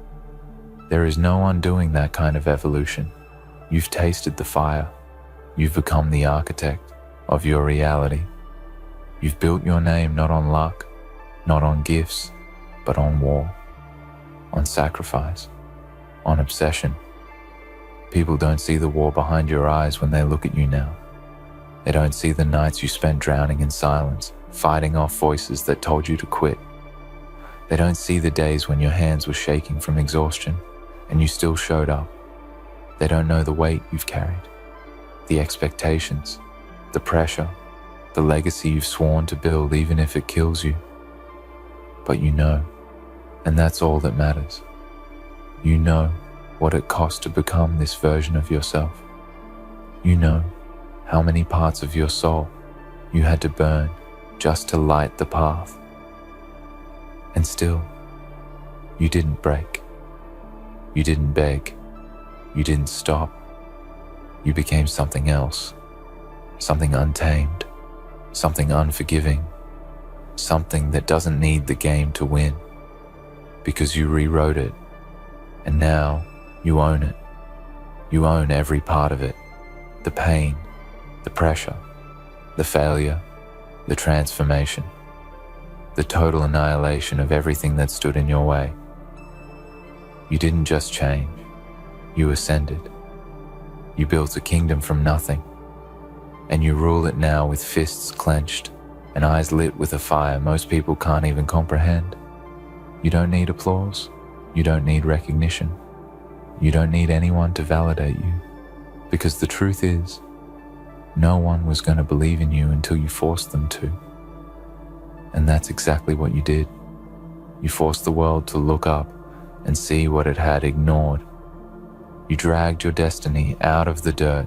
There is no undoing that kind of evolution. You've tasted the fire. You've become the architect of your reality. You've built your name not on luck, not on gifts, but on war, on sacrifice, on obsession. People don't see the war behind your eyes when they look at you now. They don't see the nights you spent drowning in silence, fighting off voices that told you to quit. They don't see the days when your hands were shaking from exhaustion and you still showed up. They don't know the weight you've carried, the expectations, the pressure, the legacy you've sworn to build even if it kills you. But you know, and that's all that matters. You know what it cost to become this version of yourself. You know how many parts of your soul you had to burn just to light the path. And still, you didn't break. You didn't beg. You didn't stop. You became something else, something untamed, something unforgiving, something that doesn't need the game to win, because you rewrote it, and now you own it. You own every part of it, the pain, the pressure, the failure, the transformation, the total annihilation of everything that stood in your way. You didn't just change, you ascended. You built a kingdom from nothing, and you rule it now with fists clenched and eyes lit with a fire most people can't even comprehend. You don't need applause. You don't need recognition. You don't need anyone to validate you, because the truth is, no one was going to believe in you until you forced them to. And that's exactly what you did. You forced the world to look up and see what it had ignored. You dragged your destiny out of the dirt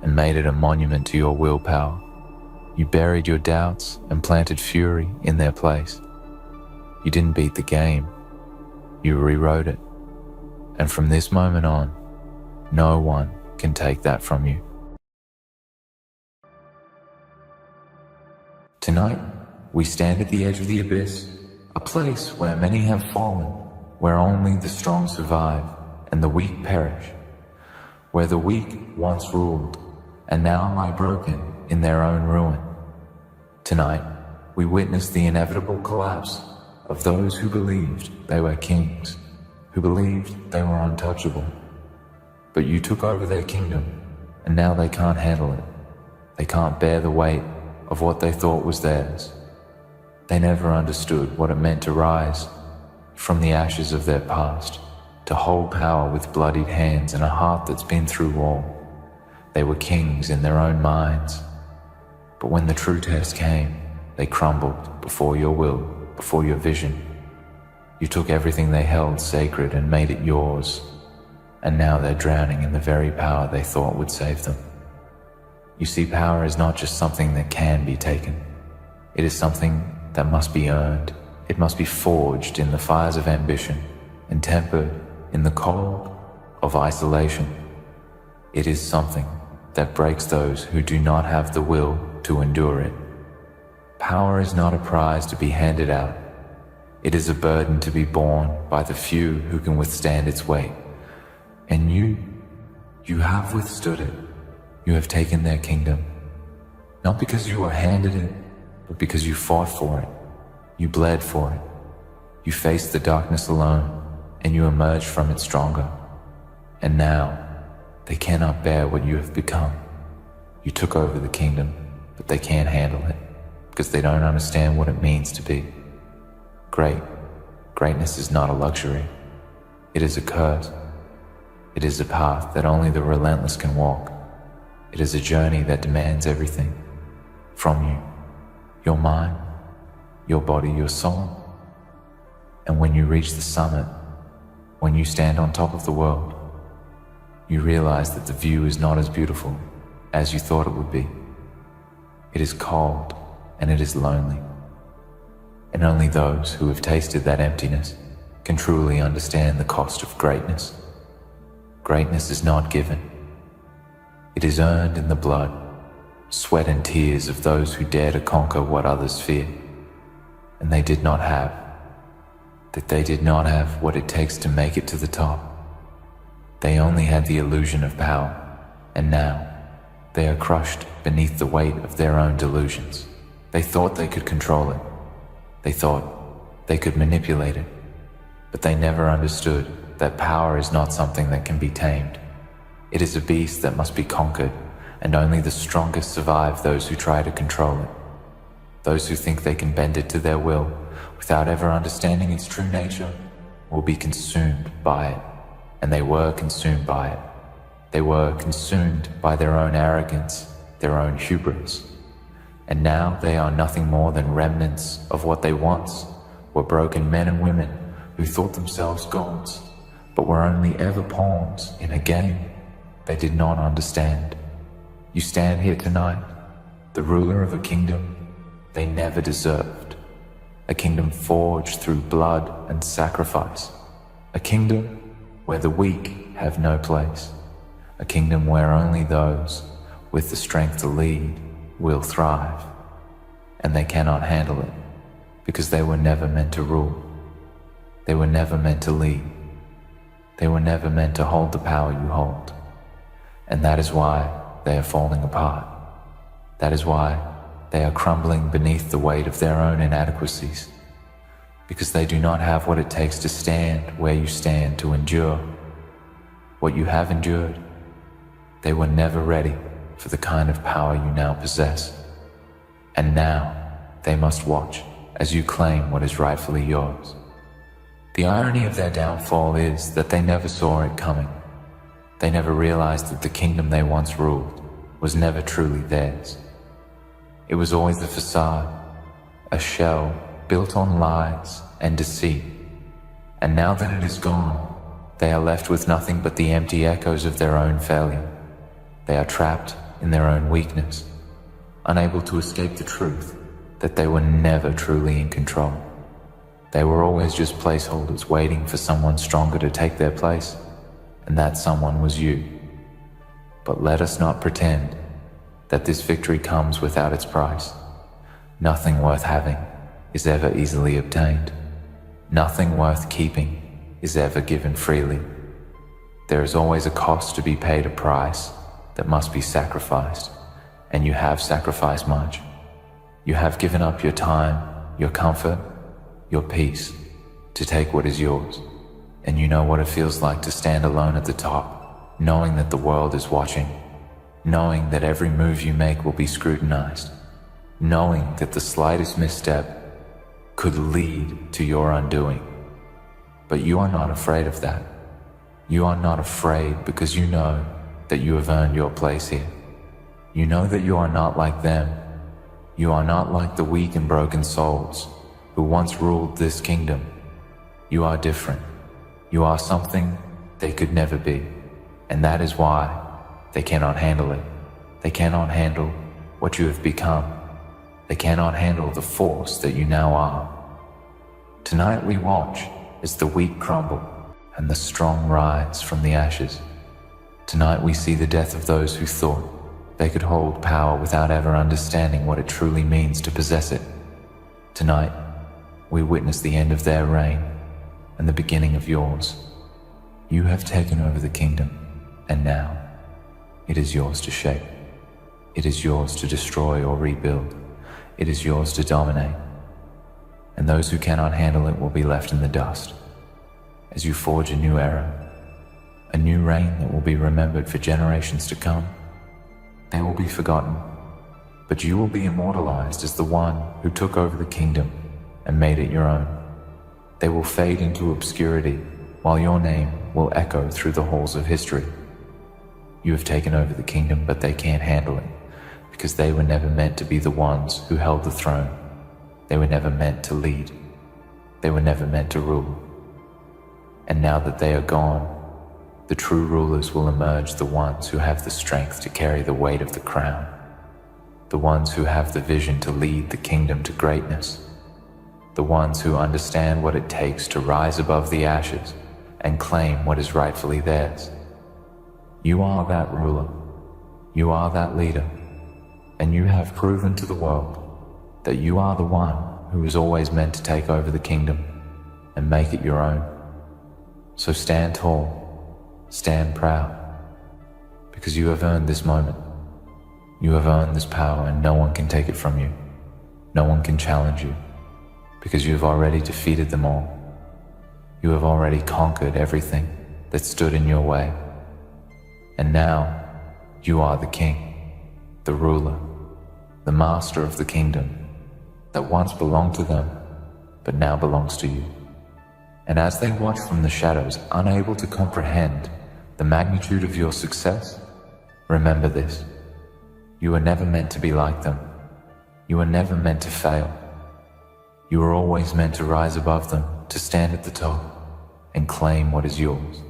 and made it a monument to your willpower. You buried your doubts and planted fury in their place. You didn't beat the game. You rewrote it. And from this moment on, no one can take that from you. Tonight, we stand at the edge of the abyss, a place where many have fallen, where only the strong survive and the weak perish, where the weak once ruled and now lie broken in their own ruin. Tonight, we witness the inevitable collapse of those who believed they were kings, who believed they were untouchable. But you took over their kingdom, and now they can't handle it. They can't bear the weight of what they thought was theirs. They never understood what it meant to rise from the ashes of their past, to hold power with bloodied hands and a heart that's been through all. They were kings in their own minds. But when the true test came, they crumbled before your will, before your vision. You took everything they held sacred and made it yours, and now they're drowning in the very power they thought would save them. You see, power is not just something that can be taken. It is something that must be earned. It must be forged in the fires of ambition and tempered in the cold of isolation. It is something that breaks those who do not have the will to endure it. Power is not a prize to be handed out. It is a burden to be borne by the few who can withstand its weight. And you have withstood it. You have taken their kingdom. Not because you were handed it, but because you fought for it. You bled for it. You faced the darkness alone, and you emerged from it stronger. And now, they cannot bear what you have become. You took over the kingdom, but they can't handle it, because they don't understand what it means to be great. Greatness is not a luxury. It is a curse. It is a path that only the relentless can walk. It is a journey that demands everything from you, your mind, your body, your soul. And when you reach the summit, when you stand on top of the world, you realize that the view is not as beautiful as you thought it would be. It is cold and it is lonely. And only those who have tasted that emptiness can truly understand the cost of greatness. Greatness is not given. It is earned in the blood, sweat and tears of those who dare to conquer what others fear. And they did not have what it takes to make it to the top. They only had the illusion of power, and now they are crushed beneath the weight of their own delusions. They thought they could control it. They thought they could manipulate it. But they never understood that power is not something that can be tamed. It is a beast that must be conquered, and only the strongest survive those who try to control it. Those who think they can bend it to their will without ever understanding its true nature will be consumed by it, and they were consumed by it. They were consumed by their own arrogance, their own hubris. And now they are nothing more than remnants of what they once were, broken men and women who thought themselves gods, but were only ever pawns in a game they did not understand. You stand here tonight, the ruler of a kingdom they never deserved, a kingdom forged through blood and sacrifice, a kingdom where the weak have no place, a kingdom where only those with the strength to lead will thrive. And they cannot handle it, because they were never meant to rule. They were never meant to lead. They were never meant to hold the power you hold. And that is why they are falling apart. That is why they are crumbling beneath the weight of their own inadequacies, because they do not have what it takes to stand where you stand, to endure what you have endured. They were never ready for the kind of power you now possess. And now they must watch as you claim what is rightfully yours. The irony of their downfall is that they never saw it coming. They never realized that the kingdom they once ruled was never truly theirs. It was always a facade, a shell built on lies and deceit. And now that it is gone, they are left with nothing but the empty echoes of their own failure. They are trapped in their own weakness, unable to escape the truth that they were never truly in control. They were always just placeholders waiting for someone stronger to take their place, and that someone was you. But let us not pretend that this victory comes without its price. Nothing worth having is ever easily obtained. Nothing worth keeping is ever given freely. There is always a cost to be paid, a price that must be sacrificed, and you have sacrificed much. You have given up your time, your comfort, your peace, to take what is yours. And you know what it feels like to stand alone at the top, knowing that the world is watching, knowing that every move you make will be scrutinized, knowing that the slightest misstep could lead to your undoing. But you are not afraid of that. You are not afraid because you know that you have earned your place here. You know that you are not like them. You are not like the weak and broken souls who once ruled this kingdom. You are different. You are something they could never be. And that is why they cannot handle it. They cannot handle what you have become. They cannot handle the force that you now are. Tonight we watch as the weak crumble and the strong rise from the ashes. Tonight we see the death of those who thought They could hold power without ever understanding what it truly means to possess it. Tonight, we witness the end of their reign and the beginning of yours. You have taken over the kingdom, and now it is yours to shape. It is yours to destroy or rebuild. It is yours to dominate. And those who cannot handle it will be left in the dust. As you forge a new era, a new reign that will be remembered for generations to come, they will be forgotten, but you will be immortalized as the one who took over the kingdom and made it your own. They will fade into obscurity, while your name will echo through the halls of history. You have taken over the kingdom, but they can't handle it, because they were never meant to be the ones who held the throne. They were never meant to lead. They were never meant to rule. And now that they are gone, the true rulers will emerge, the ones who have the strength to carry the weight of the crown, the ones who have the vision to lead the kingdom to greatness, the ones who understand what it takes to rise above the ashes and claim what is rightfully theirs. You are that ruler, you are that leader, and you have proven to the world that you are the one who is always meant to take over the kingdom and make it your own. So stand tall, stand proud, because you have earned this moment. You have earned this power, and no one can take it from you. No one can challenge you, because you have already defeated them all. You have already conquered everything that stood in your way. And now you are the king, the ruler, the master of the kingdom that once belonged to them, but now belongs to you. And as they watch from the shadows, unable to comprehend the magnitude of your success, remember this: you were never meant to be like them. You were never meant to fail. You were always meant to rise above them, to stand at the top and claim what is yours.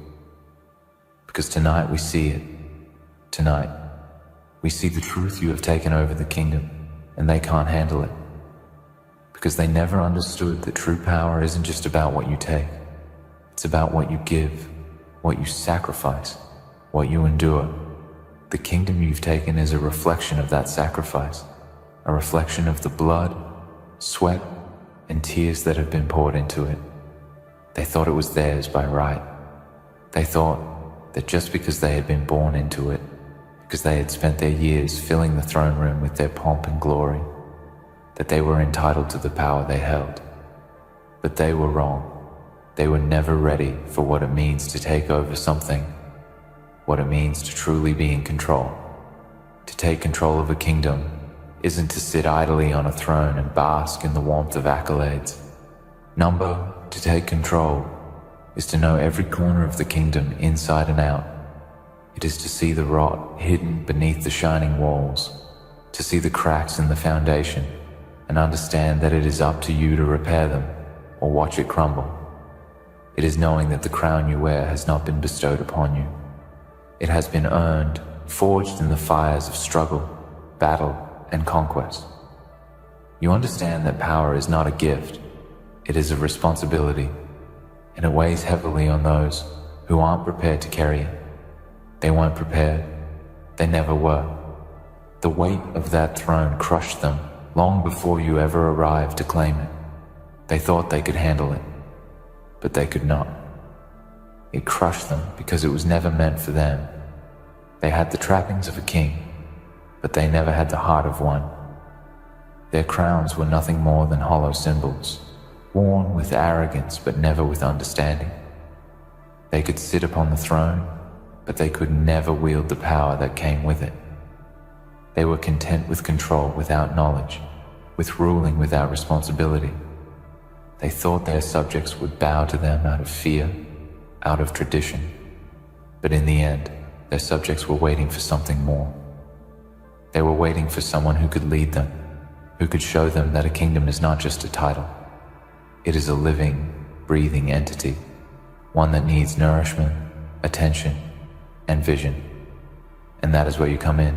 Because tonight we see it. Tonight, we see the truth. You have taken over the kingdom, and they can't handle it. Because they never understood that true power isn't just about what you take. It's about what you give, what you sacrifice, what you endure. The kingdom you've taken is a reflection of that sacrifice, a reflection of the blood, sweat, and tears that have been poured into it. They thought it was theirs by right. They thought that just because they had been born into it, because they had spent their years filling the throne room with their pomp and glory, that they were entitled to the power they held. But they were wrong. They were never ready for what it means to take over something, what it means to truly be in control. To take control of a kingdom isn't to sit idly on a throne and bask in the warmth of accolades. Number, to take control, is to know every corner of the kingdom inside and out. It is to see the rot hidden beneath the shining walls, to see the cracks in the foundation, and understand that it is up to you to repair them or watch it crumble. It is knowing that the crown you wear has not been bestowed upon you. It has been earned, forged in the fires of struggle, battle, and conquest. You understand that power is not a gift, it is a responsibility, and it weighs heavily on those who aren't prepared to carry it. They weren't prepared. They never were. The weight of that throne crushed them long before you ever arrived to claim it. They thought they could handle it, but they could not. It crushed them because it was never meant for them. They had the trappings of a king, but they never had the heart of one. Their crowns were nothing more than hollow symbols, worn with arrogance but never with understanding. They could sit upon the throne, but they could never wield the power that came with it. They were content with control without knowledge, with ruling without responsibility. They thought their subjects would bow to them out of fear, out of tradition. But in the end, their subjects were waiting for something more. They were waiting for someone who could lead them, who could show them that a kingdom is not just a title. It is a living, breathing entity, one that needs nourishment, attention, and vision. And that is where you come in.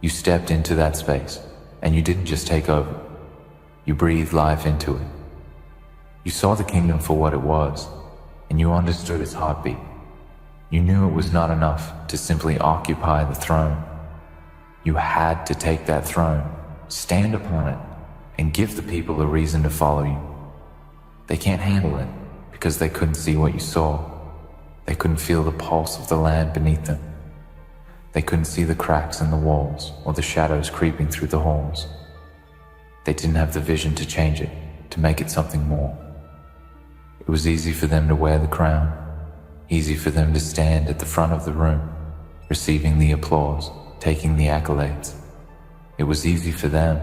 You stepped into that space, and you didn't just take over. You breathed life into it. You saw the kingdom for what it was, and you understood its heartbeat. You knew it was not enough to simply occupy the throne. You had to take that throne, stand upon it, and give the people a reason to follow you. They can't handle it because they couldn't see what you saw. They couldn't feel the pulse of the land beneath them. They couldn't see the cracks in the walls or the shadows creeping through the halls. They didn't have the vision to change it, to make it something more. It was easy for them to wear the crown, easy for them to stand at the front of the room, receiving the applause, taking the accolades. It was easy for them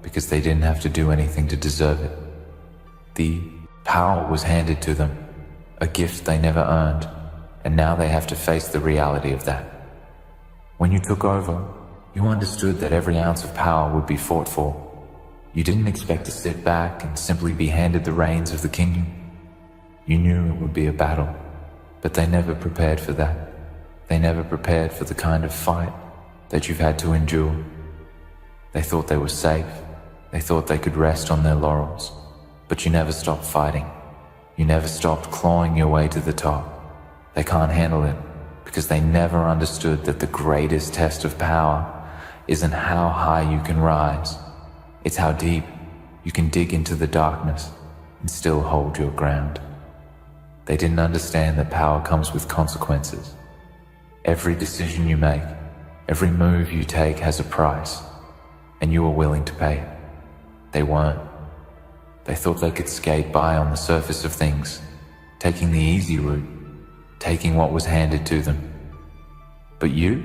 because they didn't have to do anything to deserve it. The power was handed to them, a gift they never earned, and now they have to face the reality of that. When you took over, you understood that every ounce of power would be fought for. You didn't expect to sit back and simply be handed the reins of the kingdom. You knew it would be a battle, but they never prepared for that. They never prepared for the kind of fight that you've had to endure. They thought they were safe. They thought they could rest on their laurels. But you never stopped fighting. You never stopped clawing your way to the top. They can't handle it because they never understood that the greatest test of power isn't how high you can rise. It's how deep you can dig into the darkness and still hold your ground. They didn't understand that power comes with consequences. Every decision you make, every move you take has a price, and you were willing to pay it. They weren't. They thought they could skate by on the surface of things, taking the easy route, taking what was handed to them. But you've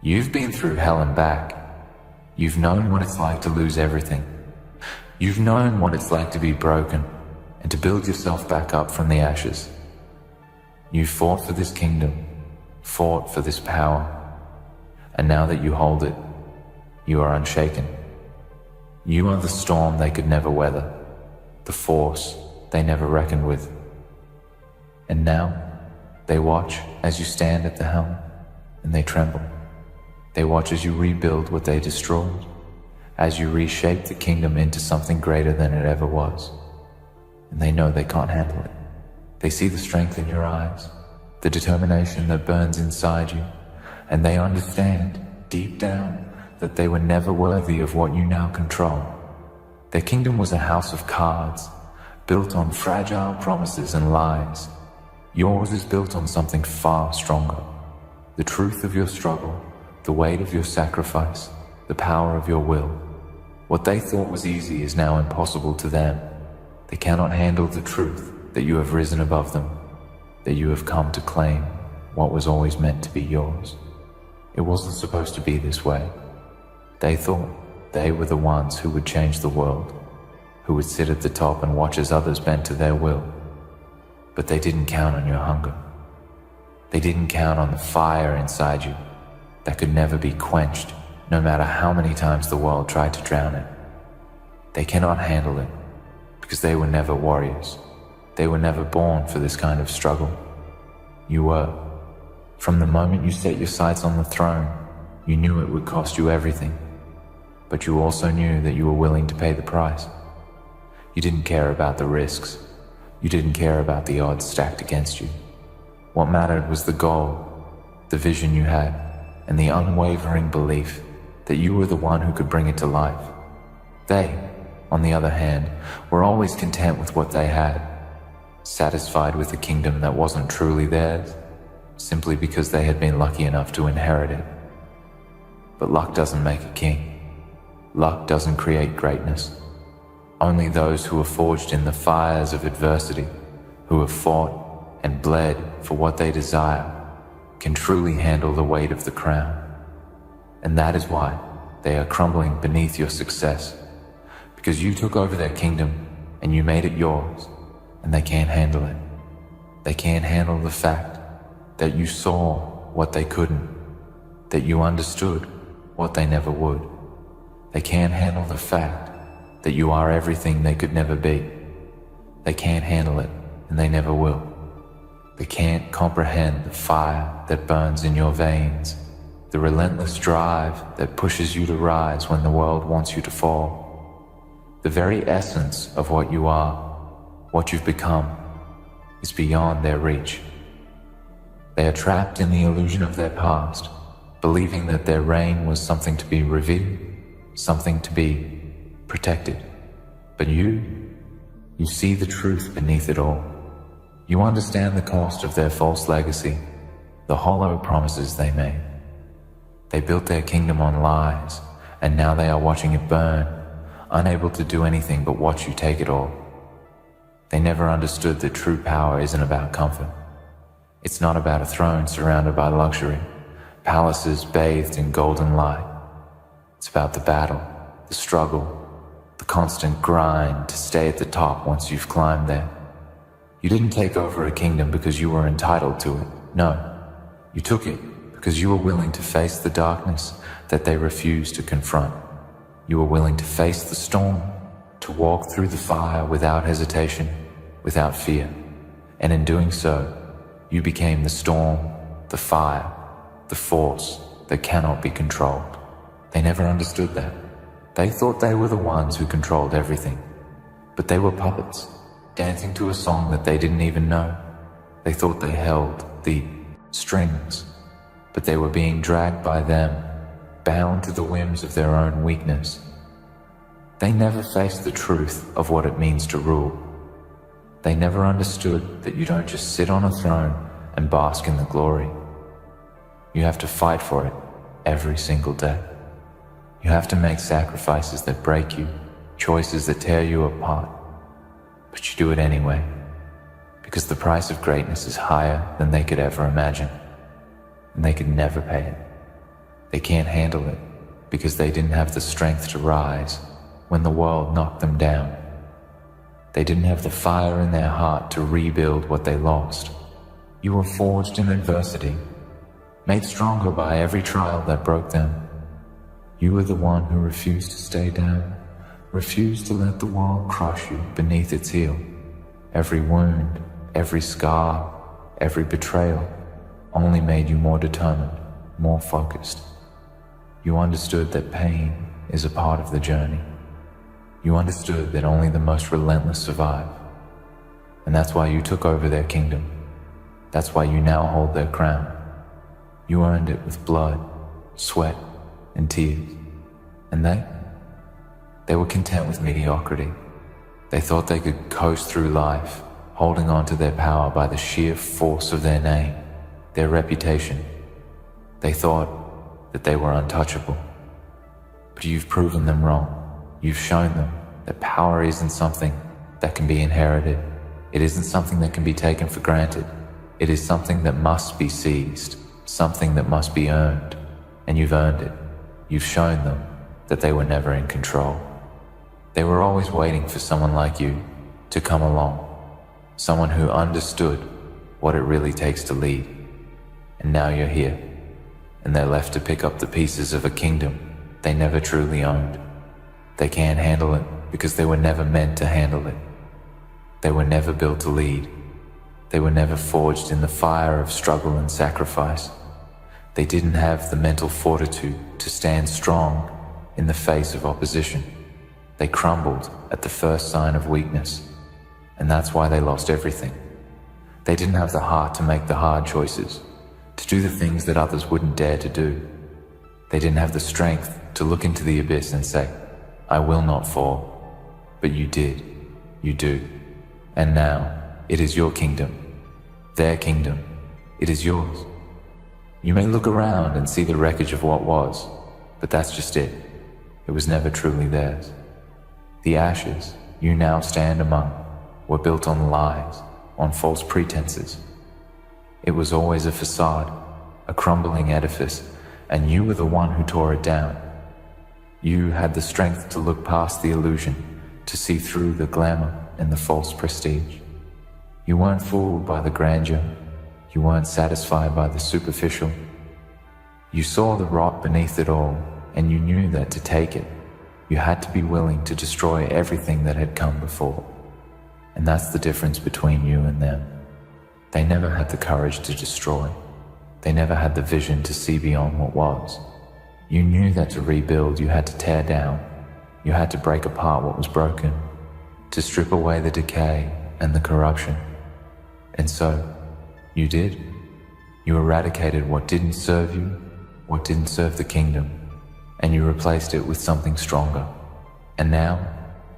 been through hell and back. You've known what it's like to lose everything. You've known what it's like to be broken and to build yourself back up from the ashes. You fought for this kingdom, fought for this power, and now that you hold it, you are unshaken. You are the storm they could never weather, the force they never reckoned with. And now, they watch as you stand at the helm, and they tremble. They watch as you rebuild what they destroyed, as you reshape the kingdom into something greater than it ever was. And they know they can't handle it. They see the strength in your eyes, the determination that burns inside you, and they understand, deep down, that they were never worthy of what you now control. Their kingdom was a house of cards, built on fragile promises and lies. Yours is built on something far stronger. The truth of your struggle, the weight of your sacrifice, the power of your will. What they thought was easy is now impossible to them. They cannot handle the truth that you have risen above them, that you have come to claim what was always meant to be yours. It wasn't supposed to be this way. They thought they were the ones who would change the world, who would sit at the top and watch as others bent to their will. But they didn't count on your hunger. They didn't count on the fire inside you that could never be quenched, no matter how many times the world tried to drown it. They cannot handle it because they were never warriors. They were never born for this kind of struggle. You were. From the moment you set your sights on the throne, you knew it would cost you everything. But you also knew that you were willing to pay the price. You didn't care about the risks. You didn't care about the odds stacked against you. What mattered was the goal, the vision you had, and the unwavering belief that you were the one who could bring it to life. They, on the other hand, were always content with what they had, satisfied with a kingdom that wasn't truly theirs, simply because they had been lucky enough to inherit it. But luck doesn't make a king. Luck doesn't create greatness. Only those who are forged in the fires of adversity, who have fought and bled for what they desire, can truly handle the weight of the crown. And that is why they are crumbling beneath your success, because you took over their kingdom and you made it yours, and they can't handle it. They can't handle the fact that you saw what they couldn't, that you understood what they never would. They can't handle the fact that you are everything they could never be. They can't handle it, and they never will. They can't comprehend the fire that burns in your veins, the relentless drive that pushes you to rise when the world wants you to fall. The very essence of what you are, what you've become, is beyond their reach. They are trapped in the illusion of their past, believing that their reign was something to be revered, something to be protected. But you see the truth beneath it all. You understand the cost of their false legacy, the hollow promises they made. They built their kingdom on lies, and now they are watching it burn, unable to do anything but watch you take it all. They never understood that true power isn't about comfort. It's not about a throne surrounded by luxury, palaces bathed in golden light. It's about the battle, the struggle, the constant grind to stay at the top once you've climbed there. You didn't take over a kingdom because you were entitled to it. No, you took it because you were willing to face the darkness that they refused to confront. You were willing to face the storm, to walk through the fire without hesitation, without fear. And in doing so, you became the storm, the fire, the force that cannot be controlled. They never understood that. They thought they were the ones who controlled everything. But they were puppets, dancing to a song that they didn't even know. They thought they held the strings, but they were being dragged by them, bound to the whims of their own weakness. They never faced the truth of what it means to rule. They never understood that you don't just sit on a throne and bask in the glory. You have to fight for it every single day. You have to make sacrifices that break you, choices that tear you apart. But you do it anyway, because the price of greatness is higher than they could ever imagine, and they could never pay it. They can't handle it because they didn't have the strength to rise when the world knocked them down. They didn't have the fire in their heart to rebuild what they lost. You were forged in adversity, made stronger by every trial that broke them. You were the one who refused to stay down, refused to let the world crush you beneath its heel. Every wound, every scar, every betrayal only made you more determined, more focused. You understood that pain is a part of the journey. You understood that only the most relentless survive. And that's why you took over their kingdom. That's why you now hold their crown. You earned it with blood, sweat, and tears. And they were content with mediocrity. They thought they could coast through life, holding on to their power by the sheer force of their name, their reputation. They thought that they were untouchable. But you've proven them wrong. You've shown them that power isn't something that can be inherited. It isn't something that can be taken for granted. It is something that must be seized, something that must be earned. And you've earned it. You've shown them that they were never in control. They were always waiting for someone like you to come along, someone who understood what it really takes to lead. And now you're here, and they're left to pick up the pieces of a kingdom they never truly owned. They can't handle it because they were never meant to handle it. They were never built to lead. They were never forged in the fire of struggle and sacrifice. They didn't have the mental fortitude to stand strong in the face of opposition. They crumbled at the first sign of weakness, and that's why they lost everything. They didn't have the heart to make the hard choices, to do the things that others wouldn't dare to do. They didn't have the strength to look into the abyss and say, "I will not fall." But you did. You do. And now, it is your kingdom. Their kingdom. It is yours. You may look around and see the wreckage of what was, but that's just it. It was never truly theirs. The ashes you now stand among were built on lies, on false pretenses. It was always a facade, a crumbling edifice, and you were the one who tore it down. You had the strength to look past the illusion, to see through the glamour and the false prestige. You weren't fooled by the grandeur. You weren't satisfied by the superficial. You saw the rot beneath it all, and you knew that to take it, you had to be willing to destroy everything that had come before. And that's the difference between you and them. They never had the courage to destroy. They never had the vision to see beyond what was. You knew that to rebuild, you had to tear down. You had to break apart what was broken, to strip away the decay and the corruption. And so, you did. You eradicated what didn't serve you, what didn't serve the kingdom, and you replaced it with something stronger. And now,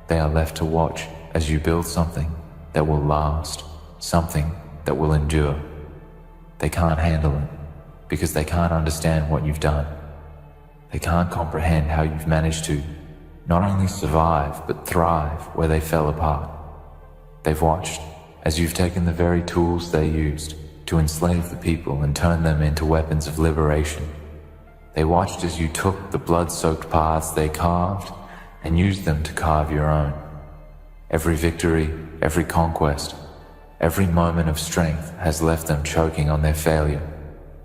they are left to watch as you build something that will last, something that will endure. They can't handle it, because they can't understand what you've done. They can't comprehend how you've managed to not only survive, but thrive where they fell apart. They've watched as you've taken the very tools they used to enslave the people and turn them into weapons of liberation. They watched as you took the blood-soaked paths they carved and used them to carve your own. Every victory, every conquest, every moment of strength has left them choking on their failure.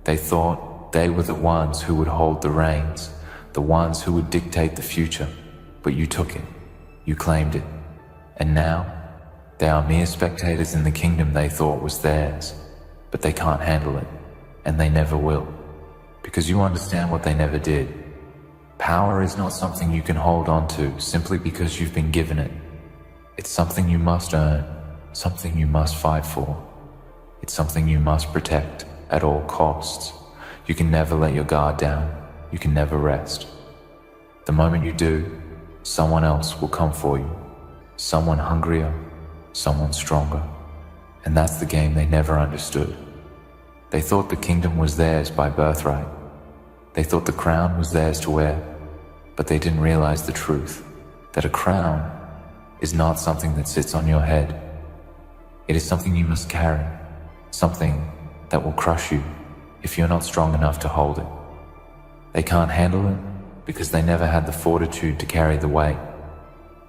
They thought they were the ones who would hold the reins, the ones who would dictate the future, but you took it, you claimed it, and now they are mere spectators in the kingdom they thought was theirs, but they can't handle it, and they never will, because you understand what they never did. Power is not something you can hold on to simply because you've been given it. It's something you must earn, something you must fight for. It's something you must protect at all costs. You can never let your guard down. You can never rest. The moment you do, someone else will come for you. Someone hungrier, someone stronger. And that's the game they never understood. They thought the kingdom was theirs by birthright. They thought the crown was theirs to wear, but they didn't realize the truth, that a crown is not something that sits on your head. It is something you must carry, something that will crush you if you're not strong enough to hold it. They can't handle it because they never had the fortitude to carry the weight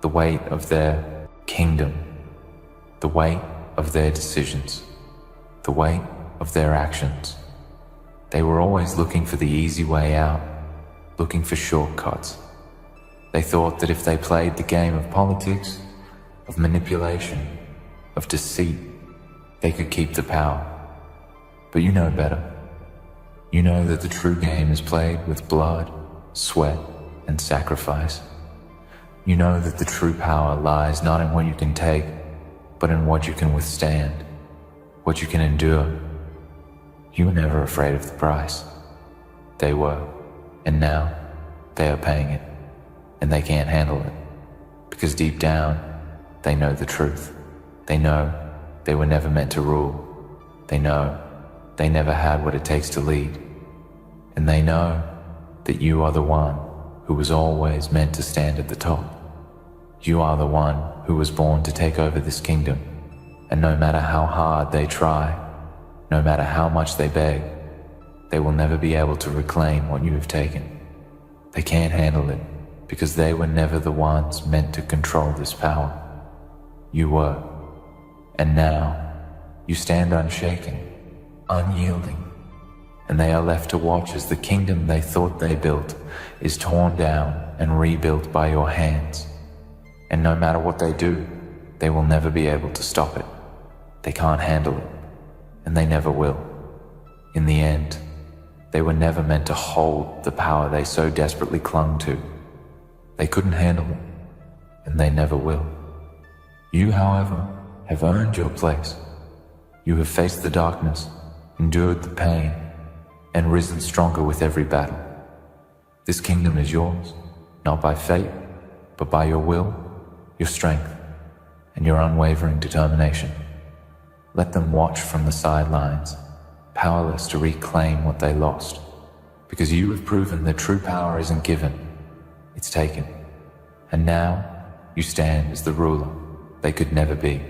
of their kingdom, the weight of their decisions, the weight of their actions. They were always looking for the easy way out, looking for shortcuts. They thought that if they played the game of politics, of manipulation, of deceit, they could keep the power. But you know better. You know that the true game is played with blood, sweat, and sacrifice. You know that the true power lies not in what you can take, but in what you can withstand, what you can endure. You were never afraid of the price. They were, and now they are paying it, and they can't handle it, because deep down, they know the truth. They know they were never meant to rule. They know they never had what it takes to lead. And they know that you are the one who was always meant to stand at the top. You are the one who was born to take over this kingdom, and no matter how hard they try, no matter how much they beg, they will never be able to reclaim what you have taken. They can't handle it because they were never the ones meant to control this power. You were, and now you stand unshaken, unyielding, and they are left to watch as the kingdom they thought they built is torn down and rebuilt by your hands. And no matter what they do, they will never be able to stop it. They can't handle it, and they never will. In the end, they were never meant to hold the power they so desperately clung to. They couldn't handle it, and they never will. You, however, have earned your place. You have faced the darkness, endured the pain, and risen stronger with every battle. This kingdom is yours, not by fate, but by your will, your strength, and your unwavering determination. Let them watch from the sidelines, powerless to reclaim what they lost, because you have proven that true power isn't given, it's taken. And now you stand as the ruler they could never be.